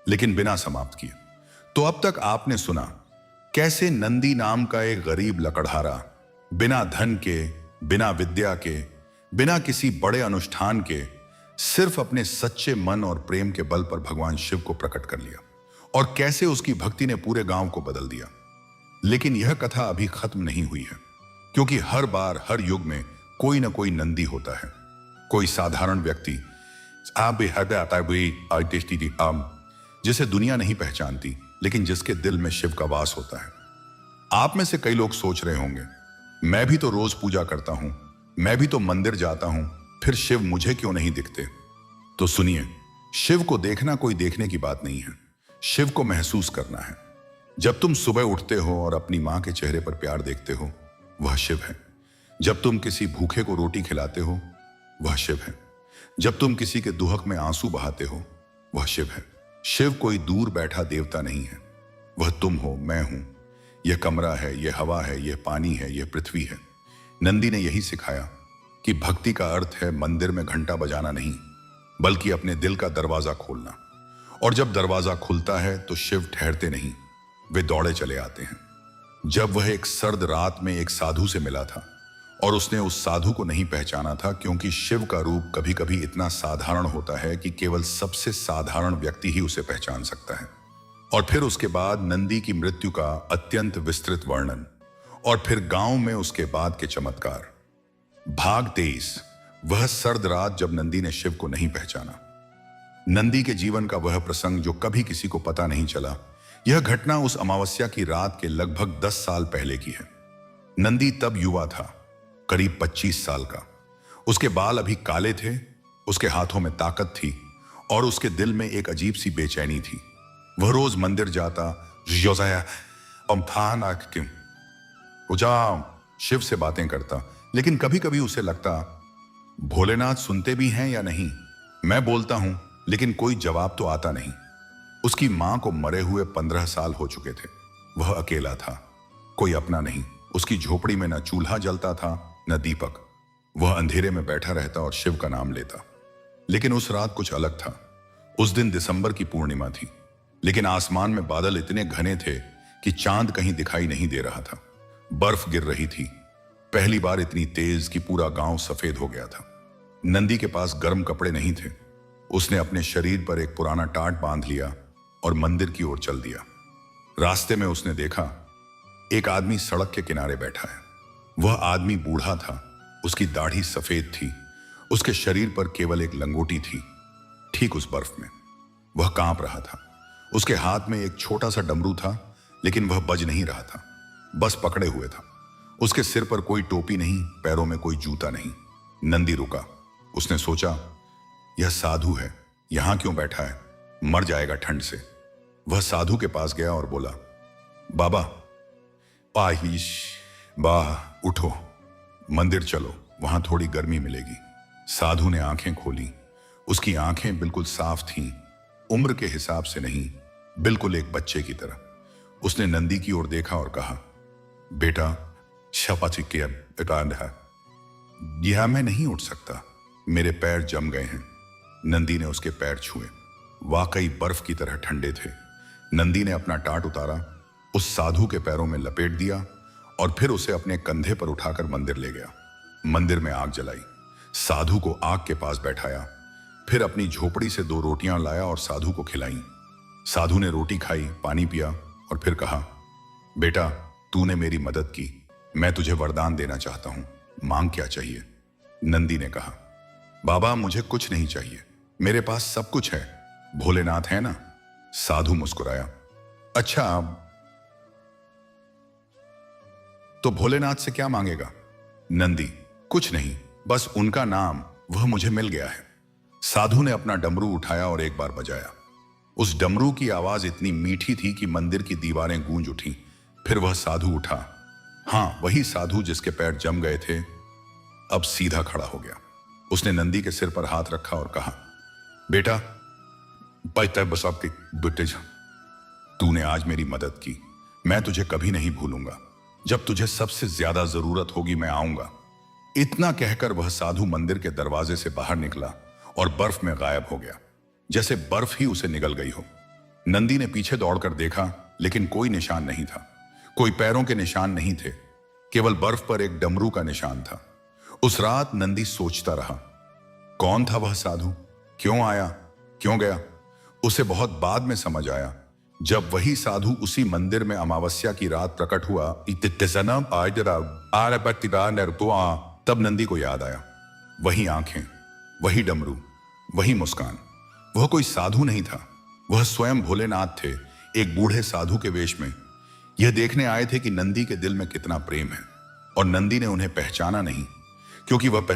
लेकिन बिना समाप्त किए। तो अब तक आपने सुना कैसे नंदी नाम का एक गरीब लकड़हारा बिना धन के, बिना विद्या के, बिना किसी बड़े अनुष्ठान के, सिर्फ अपने सच्चे मन और प्रेम के बल पर भगवान शिव को प्रकट कर लिया, और कैसे उसकी भक्ति ने पूरे गांव को बदल दिया। लेकिन यह कथा अभी खत्म नहीं हुई है, क्योंकि हर बार, हर युग में कोई ना कोई नंदी होता है। कोई साधारण व्यक्ति जिसे दुनिया नहीं पहचानती, लेकिन जिसके दिल में शिव का वास होता है। आप में से कई लोग सोच रहे होंगे, मैं भी तो रोज पूजा करता हूं, मैं भी तो मंदिर जाता हूं, फिर शिव मुझे क्यों नहीं दिखते? तो सुनिए, शिव को देखना कोई देखने की बात नहीं है, शिव को महसूस करना है। जब तुम सुबह उठते हो और अपनी मां के चेहरे पर प्यार देखते हो, वह शिव है। जब तुम किसी भूखे को रोटी खिलाते हो, वह शिव है। जब तुम किसी के दुहक में आंसू बहाते हो, वह शिव है। शिव कोई दूर बैठा देवता नहीं है, वह तुम हो, मैं हूं, यह कमरा है, यह हवा है, यह पानी है, यह पृथ्वी है। नंदी ने यही सिखाया कि भक्ति का अर्थ है मंदिर में घंटा बजाना नहीं, बल्कि अपने दिल का दरवाजा खोलना। और जब दरवाजा खुलता है तो शिव ठहरते नहीं, वे दौड़े चले आते हैं। जब वह एक सर्द रात में एक साधु से मिला था और उसने उस साधु को नहीं पहचाना था, क्योंकि शिव का रूप कभी कभी इतना साधारण होता है कि केवल सबसे साधारण व्यक्ति ही उसे पहचान सकता है। और फिर उसके बाद नंदी की मृत्यु का अत्यंत विस्तृत वर्णन, और फिर गांव में उसके बाद के चमत्कार। भाग 23। वह सर्द रात जब नंदी ने शिव को नहीं पहचाना। नंदी के जीवन का वह प्रसंग जो कभी किसी को पता नहीं चला। यह घटना उस अमावस्या की रात के लगभग 10 साल पहले की है। नंदी तब युवा था, करीब 25 साल का। उसके बाल अभी काले थे, उसके हाथों में ताकत थी और उसके दिल में एक अजीब सी बेचैनी थी। वह रोज मंदिर जाता, शिव से बातें करता, लेकिन कभी कभी उसे लगता भोलेनाथ सुनते भी हैं या नहीं। मैं बोलता हूं लेकिन कोई जवाब तो आता नहीं। उसकी मां को मरे हुए 15 साल हो चुके थे। वह अकेला था, कोई अपना नहीं। उसकी झोपड़ी में न चूल्हा जलता था न दीपक। वह अंधेरे में बैठा रहता और शिव का नाम लेता। लेकिन उस रात कुछ अलग था। उस दिन दिसंबर की पूर्णिमा थी, लेकिन आसमान में बादल इतने घने थे कि चांद कहीं दिखाई नहीं दे रहा था। बर्फ गिर रही थी, पहली बार इतनी तेज कि पूरा गांव सफेद हो गया था। नंदी के पास गर्म कपड़े नहीं थे। उसने अपने शरीर पर एक पुराना टाट बांध लिया और मंदिर की ओर चल दिया। रास्ते में उसने देखा एक आदमी सड़क के किनारे बैठा है। वह आदमी बूढ़ा था, उसकी दाढ़ी सफेद थी, उसके शरीर पर केवल एक लंगोटी थी। ठीक उस बर्फ में वह कांप रहा था। उसके हाथ में एक छोटा सा डमरू था, लेकिन वह बज नहीं रहा था, बस पकड़े हुए था। उसके सिर पर कोई टोपी नहीं, पैरों में कोई जूता नहीं। नंदी रुका। उसने सोचा यह साधु है, यहां क्यों बैठा है, मर जाएगा ठंड से। वह साधु के पास गया और बोला, बाबा आहिश बाह उठो, मंदिर चलो, वहां थोड़ी गर्मी मिलेगी। साधु ने आंखें खोली। उसकी आंखें बिल्कुल साफ थीं, उम्र के हिसाब से नहीं, बिल्कुल एक बच्चे की तरह। उसने नंदी की ओर देखा और कहा, बेटा है, यह मैं नहीं उठ सकता, मेरे पैर जम गए हैं। नंदी ने उसके पैर छुए, वाकई बर्फ की तरह ठंडे थे। नंदी ने अपना टाट उतारा, उस साधु के पैरों में लपेट दिया और फिर उसे अपने कंधे पर उठाकर मंदिर ले गया। मंदिर में आग जलाई, साधु को आग के पास बैठाया, फिर अपनी झोपड़ी से 2 रोटियां लाया और साधु को खिलाई। साधु ने रोटी खाई, पानी पिया और फिर कहा, बेटा तूने मेरी मदद की, मैं तुझे वरदान देना चाहता हूं, मांग क्या चाहिए। नंदी ने कहा, बाबा मुझे कुछ नहीं चाहिए, मेरे पास सब कुछ है, भोलेनाथ है ना। साधु मुस्कुराया, अच्छा तो भोलेनाथ से क्या मांगेगा। नंदी, कुछ नहीं, बस उनका नाम, वह मुझे मिल गया है। साधु ने अपना डमरू उठाया और एक बार बजाया। उस डमरू की आवाज इतनी मीठी थी कि मंदिर की दीवारें गूंज उठी। फिर वह साधु उठा, हां वही साधु जिसके पैर जम गए थे, अब सीधा खड़ा हो गया। उसने नंदी के सिर पर हाथ रखा और कहा, बेटा तूने आज मेरी मदद की, मैं तुझे कभी नहीं भूलूंगा। जब तुझे सबसे ज्यादा जरूरत होगी मैं आऊंगा। इतना कहकर वह साधु मंदिर के दरवाजे से बाहर निकला और बर्फ में गायब हो गया, जैसे बर्फ ही उसे निगल गई हो। नंदी ने पीछे दौड़कर देखा, लेकिन कोई निशान नहीं था, कोई पैरों के निशान नहीं थे, केवल बर्फ पर एक डमरू का निशान था। उस रात नंदी सोचता रहा, कौन था वह साधु, क्यों आया, क्यों गया। उसे बहुत बाद में समझ आया, जब वही साधु उसी मंदिर में अमावस्या की रात प्रकट हुआ। तब नंदी को याद आया, वही आंखें, वही डमरू, वही मुस्कान। वह कोई साधु नहीं था, वह स्वयं भोलेनाथ थे, एक बूढ़े साधु के वेश में। यह देखने आए थे कि नंदी के दिल में कितना प्रेम है। और नंदी ने उन्हें पहचाना नहीं, क्योंकि वह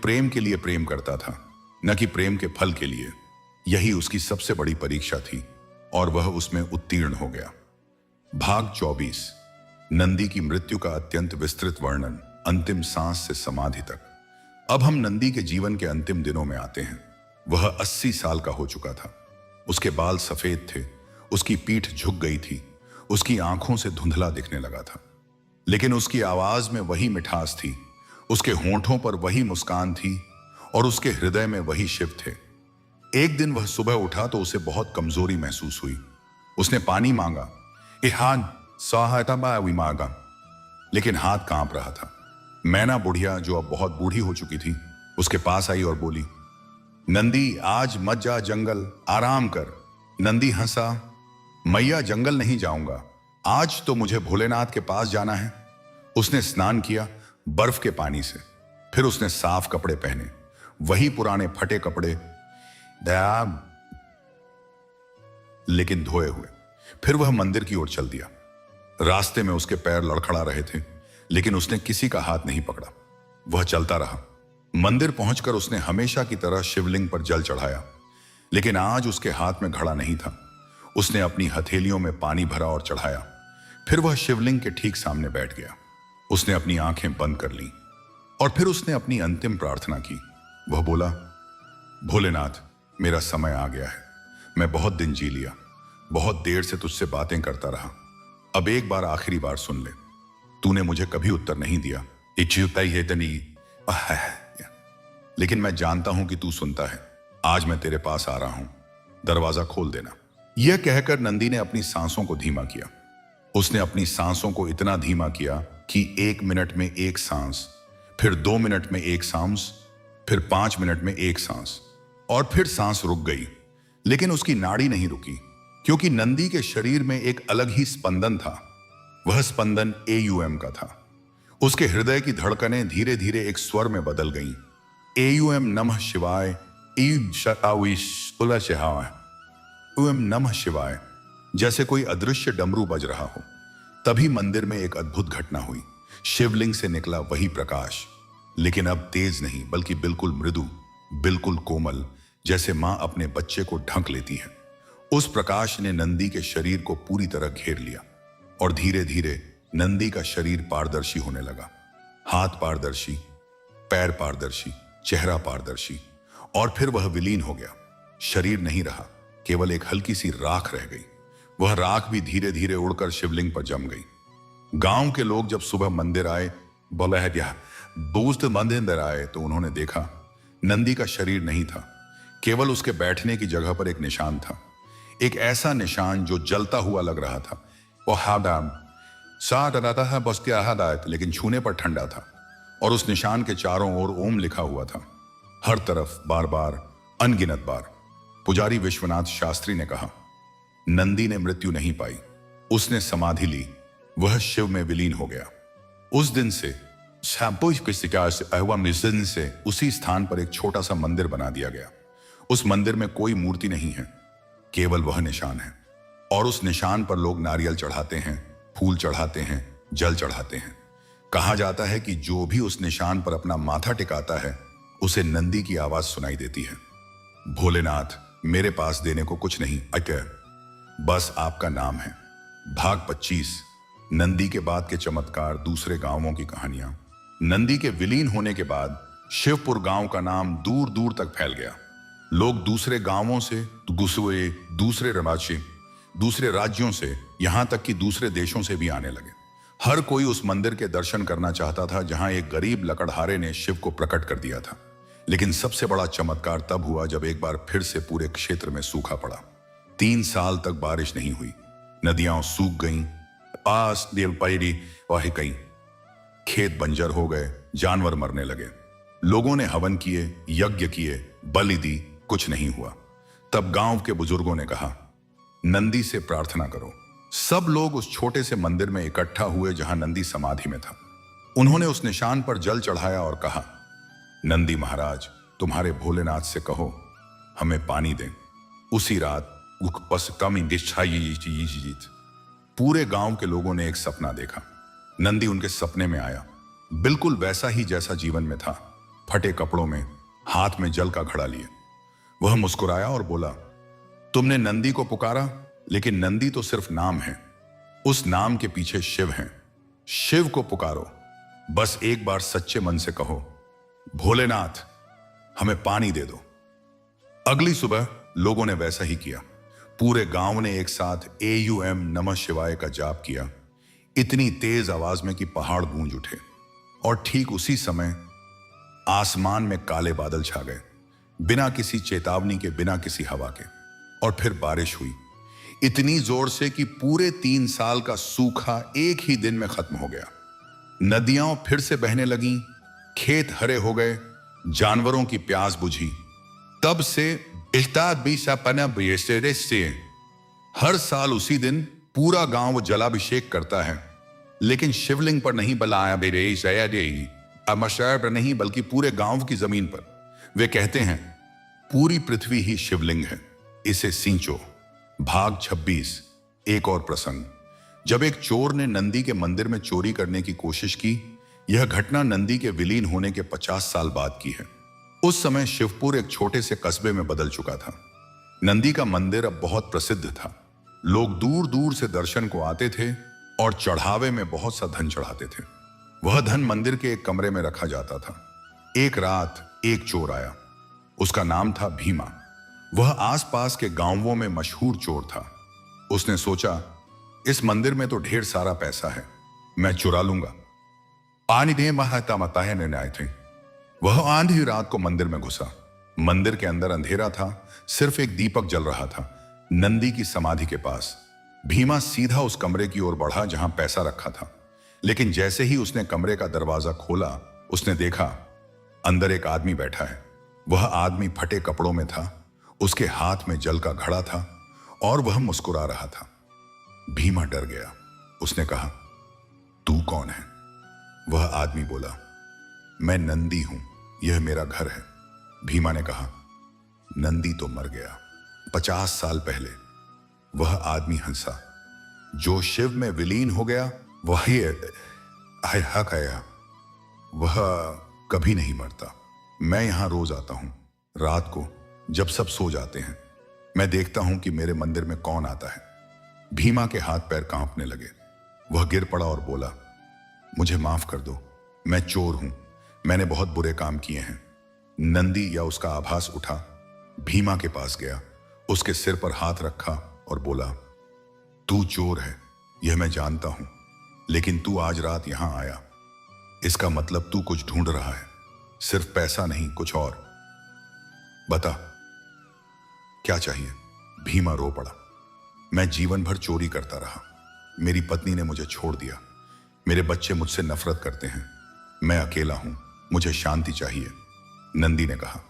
प्रेम के लिए प्रेम करता था, न कि प्रेम के फल के लिए। यही उसकी सबसे बड़ी परीक्षा थी और वह उसमें उत्तीर्ण हो गया। भाग 24, नंदी की मृत्यु का अत्यंत विस्तृत वर्णन, अंतिम सांस से समाधि तक। अब हम नंदी के जीवन के अंतिम दिनों में आते हैं। वह 80 साल का हो चुका था। उसके बाल सफेद थे, उसकी पीठ झुक गई थी, उसकी आंखों से धुंधला दिखने लगा था, लेकिन उसकी आवाज में वही मिठास थी, उसके होंठों पर वही मुस्कान थी और उसके हृदय में वही शिव थे। एक दिन वह सुबह उठा तो उसे बहुत कमजोरी महसूस हुई। उसने पानी मांगा, इहान सहायता मांगा, लेकिन हाथ कांप रहा था। मैना बुढ़िया, जो अब बहुत बूढ़ी हो चुकी थी, उसके पास आई और बोली, नंदी आज मत जा जंगल, आराम कर। नंदी हंसा, मैया जंगल नहीं जाऊंगा, आज तो मुझे भोलेनाथ के पास जाना है। उसने स्नान किया बर्फ के पानी से, फिर उसने साफ कपड़े पहने, वही पुराने फटे कपड़े, लेकिन धोए हुए। फिर वह मंदिर की ओर चल दिया। रास्ते में उसके पैर लड़खड़ा रहे थे, लेकिन उसने किसी का हाथ नहीं पकड़ा। वह चलता रहा, मंदिर पहुंचकर उसने हमेशा की तरह शिवलिंग पर जल चढ़ाया, लेकिन आज उसके हाथ में घड़ा नहीं था। उसने अपनी हथेलियों में पानी भरा और चढ़ाया। फिर वह शिवलिंग के ठीक सामने बैठ गया। उसने अपनी आंखें बंद कर ली और फिर उसने अपनी अंतिम प्रार्थना की। वह बोला, भोलेनाथ, मेरा समय आ गया है। मैं बहुत दिन जी लिया, बहुत देर से तुझसे बातें करता रहा। अब एक बार आखिरी बार सुन ले। तूने मुझे कभी उत्तर नहीं दिया, लेकिन मैं जानता हूं कि तू सुनता है। आज मैं तेरे पास आ रहा हूं, दरवाजा खोल देना। यह कहकर नंदी ने अपनी सांसों को धीमा किया। उसने अपनी सांसों को इतना धीमा किया कि 1 मिनट में एक सांस, फिर 2 मिनट में एक सांस, फिर 5 मिनट में एक सांस, और फिर सांस रुक गई। लेकिन उसकी नाड़ी नहीं रुकी, क्योंकि नंदी के शरीर में एक अलग ही स्पंदन था। वह स्पंदन AUM का था। उसके हृदय की धड़कनें धीरे धीरे एक स्वर में बदल गईं। AUM नमः शिवाय, AUM नमः शिवाय, जैसे कोई अदृश्य डमरू बज रहा हो। तभी मंदिर में एक अद्भुत घटना हुई। शिवलिंग से निकला वही प्रकाश, लेकिन अब तेज नहीं, बल्कि बिल्कुल मृदु, बिल्कुल कोमल, जैसे मां अपने बच्चे को ढक लेती है। उस प्रकाश ने नंदी के शरीर को पूरी तरह घेर लिया और धीरे धीरे नंदी का शरीर पारदर्शी होने लगा। हाथ पारदर्शी, पैर पारदर्शी, चेहरा पारदर्शी, और फिर वह विलीन हो गया। शरीर नहीं रहा, केवल एक हल्की सी राख रह गई। वह राख भी धीरे धीरे उड़कर शिवलिंग पर जम गई। गांव के लोग जब सुबह मंदिर आए, बोला है क्या दोस्त मंदिर आए, तो उन्होंने देखा नंदी का शरीर नहीं था, केवल उसके बैठने की जगह पर एक निशान था। एक ऐसा निशान जो जलता हुआ लग रहा था। वो हादाम सा डराता था, बस क्या हादायत, लेकिन छूने पर ठंडा था। और उस निशान के चारों ओर ओम लिखा हुआ था, हर तरफ, बार बार, अनगिनत बार। पुजारी विश्वनाथ शास्त्री ने कहा, नंदी ने मृत्यु नहीं पाई, उसने समाधि ली, वह शिव में विलीन हो गया। उस दिन से उसी स्थान पर एक छोटा सा मंदिर बना दिया गया। उस मंदिर में कोई मूर्ति नहीं है, केवल वह निशान है। और उस निशान पर लोग नारियल चढ़ाते हैं, फूल चढ़ाते हैं, जल चढ़ाते हैं। कहा जाता है कि जो भी उस निशान पर अपना माथा टिकाता है, उसे नंदी की आवाज सुनाई देती है, भोलेनाथ, मेरे पास देने को कुछ नहीं, बस आपका नाम है। भाग 25, नंदी के बाद के चमत्कार, दूसरे गांवों की कहानियां। नंदी के विलीन होने के बाद शिवपुर गांव का नाम दूर दूर तक फैल गया। लोग दूसरे गांवों से, गुस्वे, दूसरे राज्यों से, यहां तक कि दूसरे देशों से भी आने लगे। हर कोई उस मंदिर के दर्शन करना चाहता था जहां एक गरीब लकड़हारे ने शिव को प्रकट कर दिया था। लेकिन सबसे बड़ा चमत्कार तब हुआ जब एक बार फिर से पूरे क्षेत्र में सूखा पड़ा। 3 साल तक बारिश नहीं हुई, नदियां सूख गईं, खेत बंजर हो गए, जानवर मरने लगे। लोगों ने हवन किए, यज्ञ किए, बलि दी, कुछ नहीं हुआ। तब गांव के बुजुर्गों ने कहा, नंदी से प्रार्थना करो। सब लोग उस छोटे से मंदिर में इकट्ठा हुए जहां नंदी समाधि में था। उन्होंने उस निशान पर जल चढ़ाया और कहा, नंदी महाराज, तुम्हारे भोलेनाथ से कहो हमें पानी दें। उसी रात पूरे गांव के लोगों ने एक सपना देखा। नंदी उनके सपने में आया, बिल्कुल वैसा ही जैसा जीवन में था, फटे कपड़ों में, हाथ में जल का घड़ा लिए। वह मुस्कुराया और बोला, तुमने नंदी को पुकारा, लेकिन नंदी तो सिर्फ नाम है। उस नाम के पीछे शिव हैं। शिव को पुकारो, बस एक बार सच्चे मन से कहो, भोलेनाथ, हमें पानी दे दो। अगली सुबह लोगों ने वैसा ही किया। पूरे गांव ने एक साथ AUM नमः शिवाय का जाप किया, इतनी तेज आवाज में कि पहाड़ गूंज उठे। और ठीक उसी समय आसमान में काले बादल छा गए, बिना किसी चेतावनी के, बिना किसी हवा के। और फिर बारिश हुई, इतनी जोर से कि पूरे 3 साल का सूखा एक ही दिन में खत्म हो गया। नदियां फिर से बहने लगीं, खेत हरे हो गए, जानवरों की प्यास बुझी। तब से हर साल उसी दिन पूरा गांव जलाभिषेक करता है, लेकिन शिवलिंग पर नहीं, पर नहीं, बल्कि पूरे गांव की जमीन पर। वे कहते हैं, पूरी पृथ्वी ही शिवलिंग है, इसे सींचो। भाग 26, एक और प्रसंग। जब एक चोर ने नंदी के मंदिर में चोरी करने की कोशिश की, यह घटना नंदी के विलीन होने के 50 साल बाद की है। उस समय शिवपुर एक छोटे से कस्बे में बदल चुका था। नंदी का मंदिर अब बहुत प्रसिद्ध था। लोग दूर दूर से दर्शन को आते थे और चढ़ावे में बहुत सा धन चढ़ाते थे। वह धन मंदिर के एक कमरे में रखा जाता था। एक रात एक चोर आया। उसका नाम था भीमा। वह आसपास के गांवों में मशहूर चोर था। उसने सोचा, इस मंदिर में तो ढेर सारा पैसा है, मैं चुरा लूंगा। आनिदे महता मताहे ने न्याय थे। वह आंधी रात को मंदिर में घुसा। मंदिर के अंदर अंधेरा था, सिर्फ एक दीपक जल रहा था। नंदी की समाधि के पास भीमा सीधा उस कमरे की ओर बढ़ा जहां पैसा रखा था। लेकिन जैसे ही उसने कमरे का दरवाजा खोला, उसने देखा अंदर एक आदमी बैठा है। वह आदमी फटे कपड़ों में था, उसके हाथ में जल का घड़ा था और वह मुस्कुरा रहा था। भीमा डर गया। उसने कहा, तू कौन है? वह आदमी बोला, मैं नंदी हूं, यह मेरा घर है। भीमा ने कहा, नंदी तो मर गया 50 साल पहले। वह आदमी हंसा, जो शिव में विलीन हो गया वही हक आया। वह कभी नहीं मरता। मैं यहां रोज आता हूं रात को, जब सब सो जाते हैं। मैं देखता हूं कि मेरे मंदिर में कौन आता है। भीमा के हाथ पैर कांपने लगे। वह गिर पड़ा और बोला, मुझे माफ कर दो, मैं चोर हूं, मैंने बहुत बुरे काम किए हैं। नंदी या उसका आभास उठा, भीमा के पास गया, उसके सिर पर हाथ रखा और बोला, तू चोर है, यह मैं जानता हूं, लेकिन तू आज रात यहां आया, इसका मतलब तू कुछ ढूंढ रहा है, सिर्फ पैसा नहीं, कुछ और। बता क्या चाहिए? भीमा रो पड़ा। मैं जीवन भर चोरी करता रहा, मेरी पत्नी ने मुझे छोड़ दिया, मेरे बच्चे मुझसे नफरत करते हैं, मैं अकेला हूं, मुझे शांति चाहिए। नंदी ने कहा,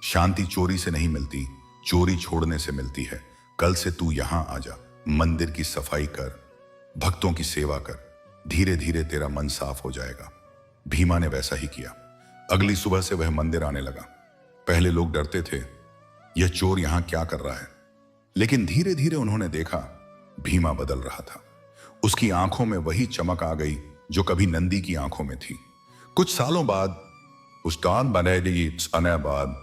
शांति चोरी से नहीं मिलती, चोरी छोड़ने से मिलती है। कल से तू यहां आ जा, मंदिर की सफाई कर, भक्तों की सेवा कर, धीरे धीरे तेरा मन साफ हो जाएगा। भीमा ने वैसा ही किया। अगली सुबह से वह मंदिर आने लगा। पहले लोग डरते थे, यह चोर यहां क्या कर रहा है, लेकिन धीरे धीरे उन्होंने देखा भीमा बदल रहा था। उसकी आंखों में वही चमक आ गई जो कभी नंदी की आंखों में थी। कुछ सालों बाद, उस दान बनेगी आने बाद,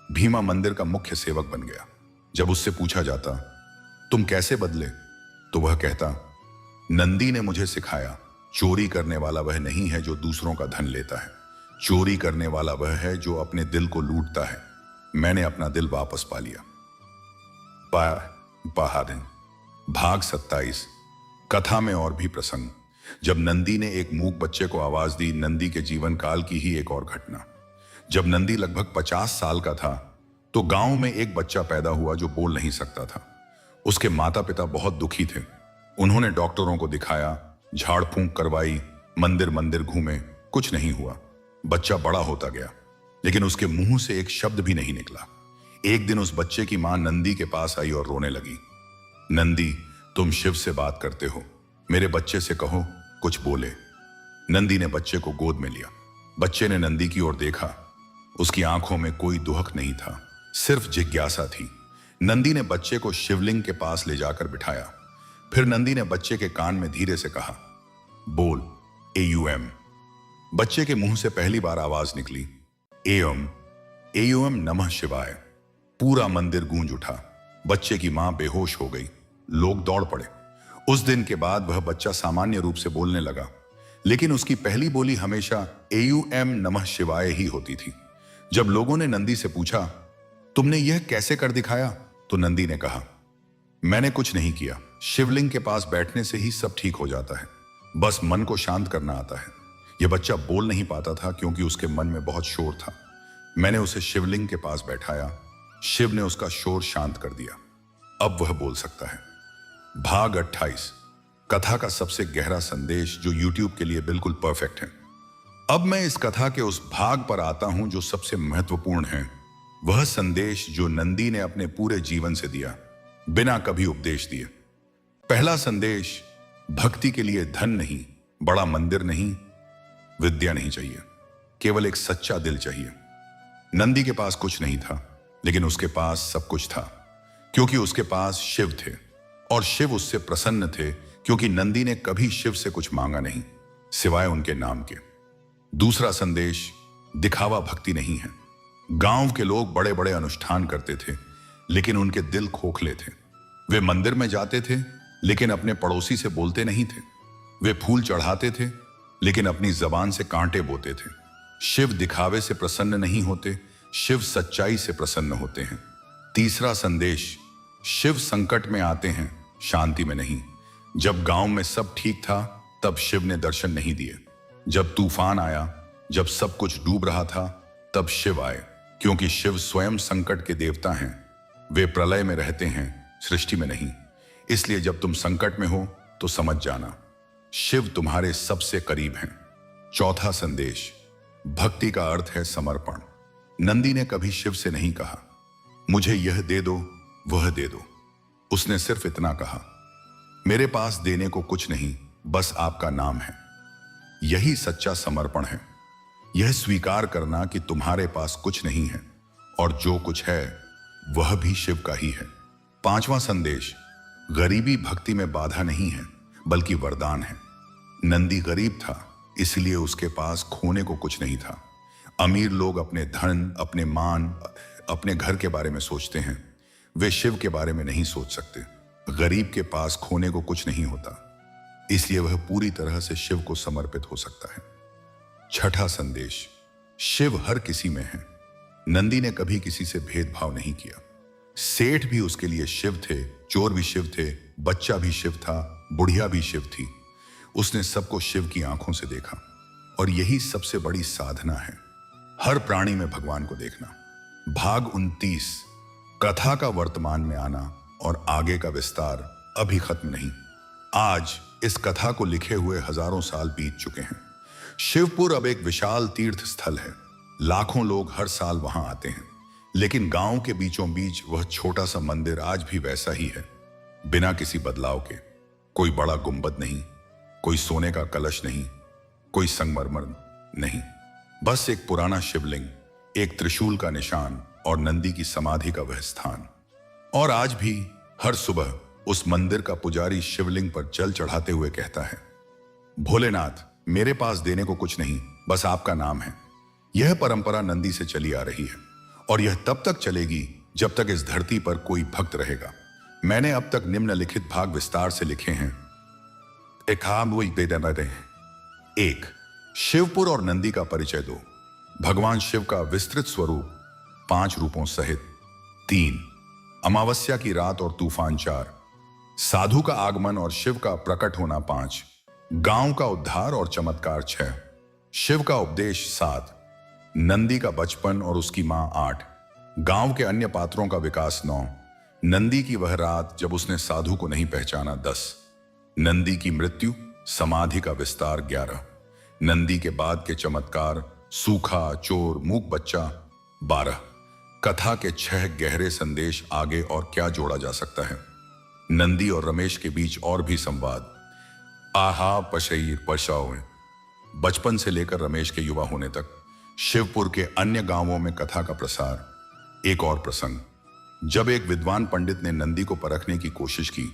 भीमा मंदिर का मुख्य सेवक बन गया। जब उससे पूछा जाता, तुम कैसे बदले, तो वह कहता, नंदी ने मुझे सिखाया, चोरी करने वाला वह नहीं है जो दूसरों का धन लेता है, चोरी करने वाला वह है जो अपने दिल को लूटता है। मैंने अपना दिल वापस पा लिया। बहादुर भाग 27। कथा में और भी प्रसंग। जब नंदी ने एक मूक बच्चे को आवाज दी। नंदी के जीवन काल की ही एक और घटना। जब नंदी लगभग 50 साल का था तो गांव में एक बच्चा पैदा हुआ जो बोल नहीं सकता था। उसके माता पिता बहुत दुखी थे। उन्होंने डॉक्टरों को दिखाया, झाड़ फूंक करवाई, मंदिर मंदिर घूमे, कुछ नहीं हुआ। बच्चा बड़ा होता गया, लेकिन उसके मुंह से एक शब्द भी नहीं निकला। एक दिन उस बच्चे की मां नंदी के पास आई और रोने लगी। नंदी, तुम शिव से बात करते हो, मेरे बच्चे से कहो कुछ बोले। नंदी ने बच्चे को गोद में लिया। बच्चे ने नंदी की ओर देखा। उसकी आंखों में कोई दुहक नहीं था, सिर्फ जिज्ञासा थी। नंदी ने बच्चे को शिवलिंग के पास ले जाकर बिठाया। फिर नंदी ने बच्चे के कान में धीरे से कहा, बोल AUM। बच्चे के मुंह से पहली बार आवाज निकली, एयम AUM नमः शिवाय। पूरा मंदिर गूंज उठा। बच्चे की मां बेहोश हो गई। लोग दौड़ पड़े। उस दिन के बाद वह बच्चा सामान्य रूप से बोलने लगा, लेकिन उसकी पहली बोली हमेशा AUM नमः शिवाय ही होती थी। जब लोगों ने नंदी से पूछा, तुमने यह कैसे कर दिखाया, तो नंदी ने कहा, मैंने कुछ नहीं किया, शिवलिंग के पास बैठने से ही सब ठीक हो जाता है, बस मन को शांत करना आता है। यह बच्चा बोल नहीं पाता था क्योंकि उसके मन में बहुत शोर था। मैंने उसे शिवलिंग के पास बैठाया, शिव ने उसका शोर शांत कर दिया। अब वह बोल सकता है। भाग 28। कथा का सबसे गहरा संदेश जो YouTube के लिए बिल्कुल परफेक्ट है। अब मैं इस कथा के उस भाग पर आता हूं जो सबसे महत्वपूर्ण है। वह संदेश जो नंदी ने अपने पूरे जीवन से दिया, बिना कभी उपदेश दिए। पहला संदेश, भक्ति के लिए धन नहीं, बड़ा मंदिर नहीं, विद्या नहीं चाहिए, केवल एक सच्चा दिल चाहिए। नंदी के पास कुछ नहीं था, लेकिन उसके पास सब कुछ था, क्योंकि उसके पास शिव थे और शिव उससे प्रसन्न थे, क्योंकि नंदी ने कभी शिव से कुछ मांगा नहीं सिवाय उनके नाम के। दूसरा संदेश, दिखावा भक्ति नहीं है। गांव के लोग बड़े बड़े अनुष्ठान करते थे, लेकिन उनके दिल खोखले थे। वे मंदिर में जाते थे, लेकिन अपने पड़ोसी से बोलते नहीं थे। वे फूल चढ़ाते थे, लेकिन अपनी जबान से कांटे बोते थे। शिव दिखावे से प्रसन्न नहीं होते, शिव सच्चाई से प्रसन्न होते हैं। तीसरा संदेश, शिव संकट में आते हैं, शांति में नहीं। जब गांव में सब ठीक था, तब शिव ने दर्शन नहीं दिए। जब तूफान आया, जब सब कुछ डूब रहा था, तब शिव आए, क्योंकि शिव स्वयं संकट के देवता हैं। वे प्रलय में रहते हैं, सृष्टि में नहीं। इसलिए जब तुम संकट में हो तो समझ जाना, शिव तुम्हारे सबसे करीब हैं। चौथा संदेश, भक्ति का अर्थ है समर्पण। नंदी ने कभी शिव से नहीं कहा, मुझे यह दे दो, वह दे दो। उसने सिर्फ इतना कहा, मेरे पास देने को कुछ नहीं, बस आपका नाम है। यही सच्चा समर्पण है। यह स्वीकार करना कि तुम्हारे पास कुछ नहीं है और जो कुछ है वह भी शिव का ही है। पांचवा संदेश, गरीबी भक्ति में बाधा नहीं है, बल्कि वरदान है। नंदी गरीब था, इसलिए उसके पास खोने को कुछ नहीं था। अमीर लोग अपने धन, अपने मान, अपने घर के बारे में सोचते हैं, वे शिव के बारे में नहीं सोच सकते। गरीब के पास खोने को कुछ नहीं होता, इसलिए वह पूरी तरह से शिव को समर्पित हो सकता है। छठा संदेश, शिव हर किसी में है। नंदी ने कभी किसी से भेदभाव नहीं किया। सेठ भी उसके लिए शिव थे, चोर भी शिव थे, बच्चा भी शिव था, बुढ़िया भी शिव थी। उसने सबको शिव की आंखों से देखा, और यही सबसे बड़ी साधना है, हर प्राणी में भगवान को देखना। भाग 29, कथा का वर्तमान में आना और आगे का विस्तार अभी खत्म नहीं। आज इस कथा को लिखे हुए हजारों साल बीत चुके हैं। शिवपुर अब एक विशाल तीर्थ स्थल है। लाखों लोग हर साल वहां आते हैं, लेकिन गांव के बीचों बीच वह छोटा सा मंदिर आज भी वैसा ही है, बिना किसी बदलाव के। कोई बड़ा गुंबद नहीं, कोई सोने का कलश नहीं, कोई संगमरमर नहीं, बस एक पुराना शिवलिंग, एक त्रिशूल का निशान और नंदी की समाधि का वह स्थान। और आज भी हर सुबह उस मंदिर का पुजारी शिवलिंग पर जल चढ़ाते हुए कहता है, भोलेनाथ, मेरे पास देने को कुछ नहीं, बस आपका नाम है। यह परंपरा नंदी से चली आ रही है, और यह तब तक चलेगी जब तक इस धरती पर कोई भक्त रहेगा। मैंने अब तक निम्नलिखित भाग विस्तार से लिखे हैं। एक, शिवपुर और नंदी का परिचय दो। भगवान शिव का विस्तृत स्वरूप 5 रूपों सहित। 3, अमावस्या की रात और तूफान 4, साधु का आगमन और शिव का प्रकट होना 5, गांव का उद्धार और चमत्कार 6, शिव का उपदेश 7, नंदी का बचपन और उसकी मां 8, गांव के अन्य पात्रों का विकास 9, नंदी की वह रात जब उसने साधु को नहीं पहचाना 10, नंदी की मृत्यु, समाधि का विस्तार 11, नंदी के बाद के चमत्कार, सूखा, चोर, मूक बच्चा 12, कथा के 6 गहरे संदेश। आगे और क्या जोड़ा जा सकता है? नंदी और रमेश के बीच और भी संवाद। आहा पशईर पशाओ, बचपन से लेकर रमेश के युवा होने तक शिवपुर के अन्य गांवों में कथा का प्रसार। एक और प्रसंग, जब एक विद्वान पंडित ने नंदी को परखने की कोशिश की।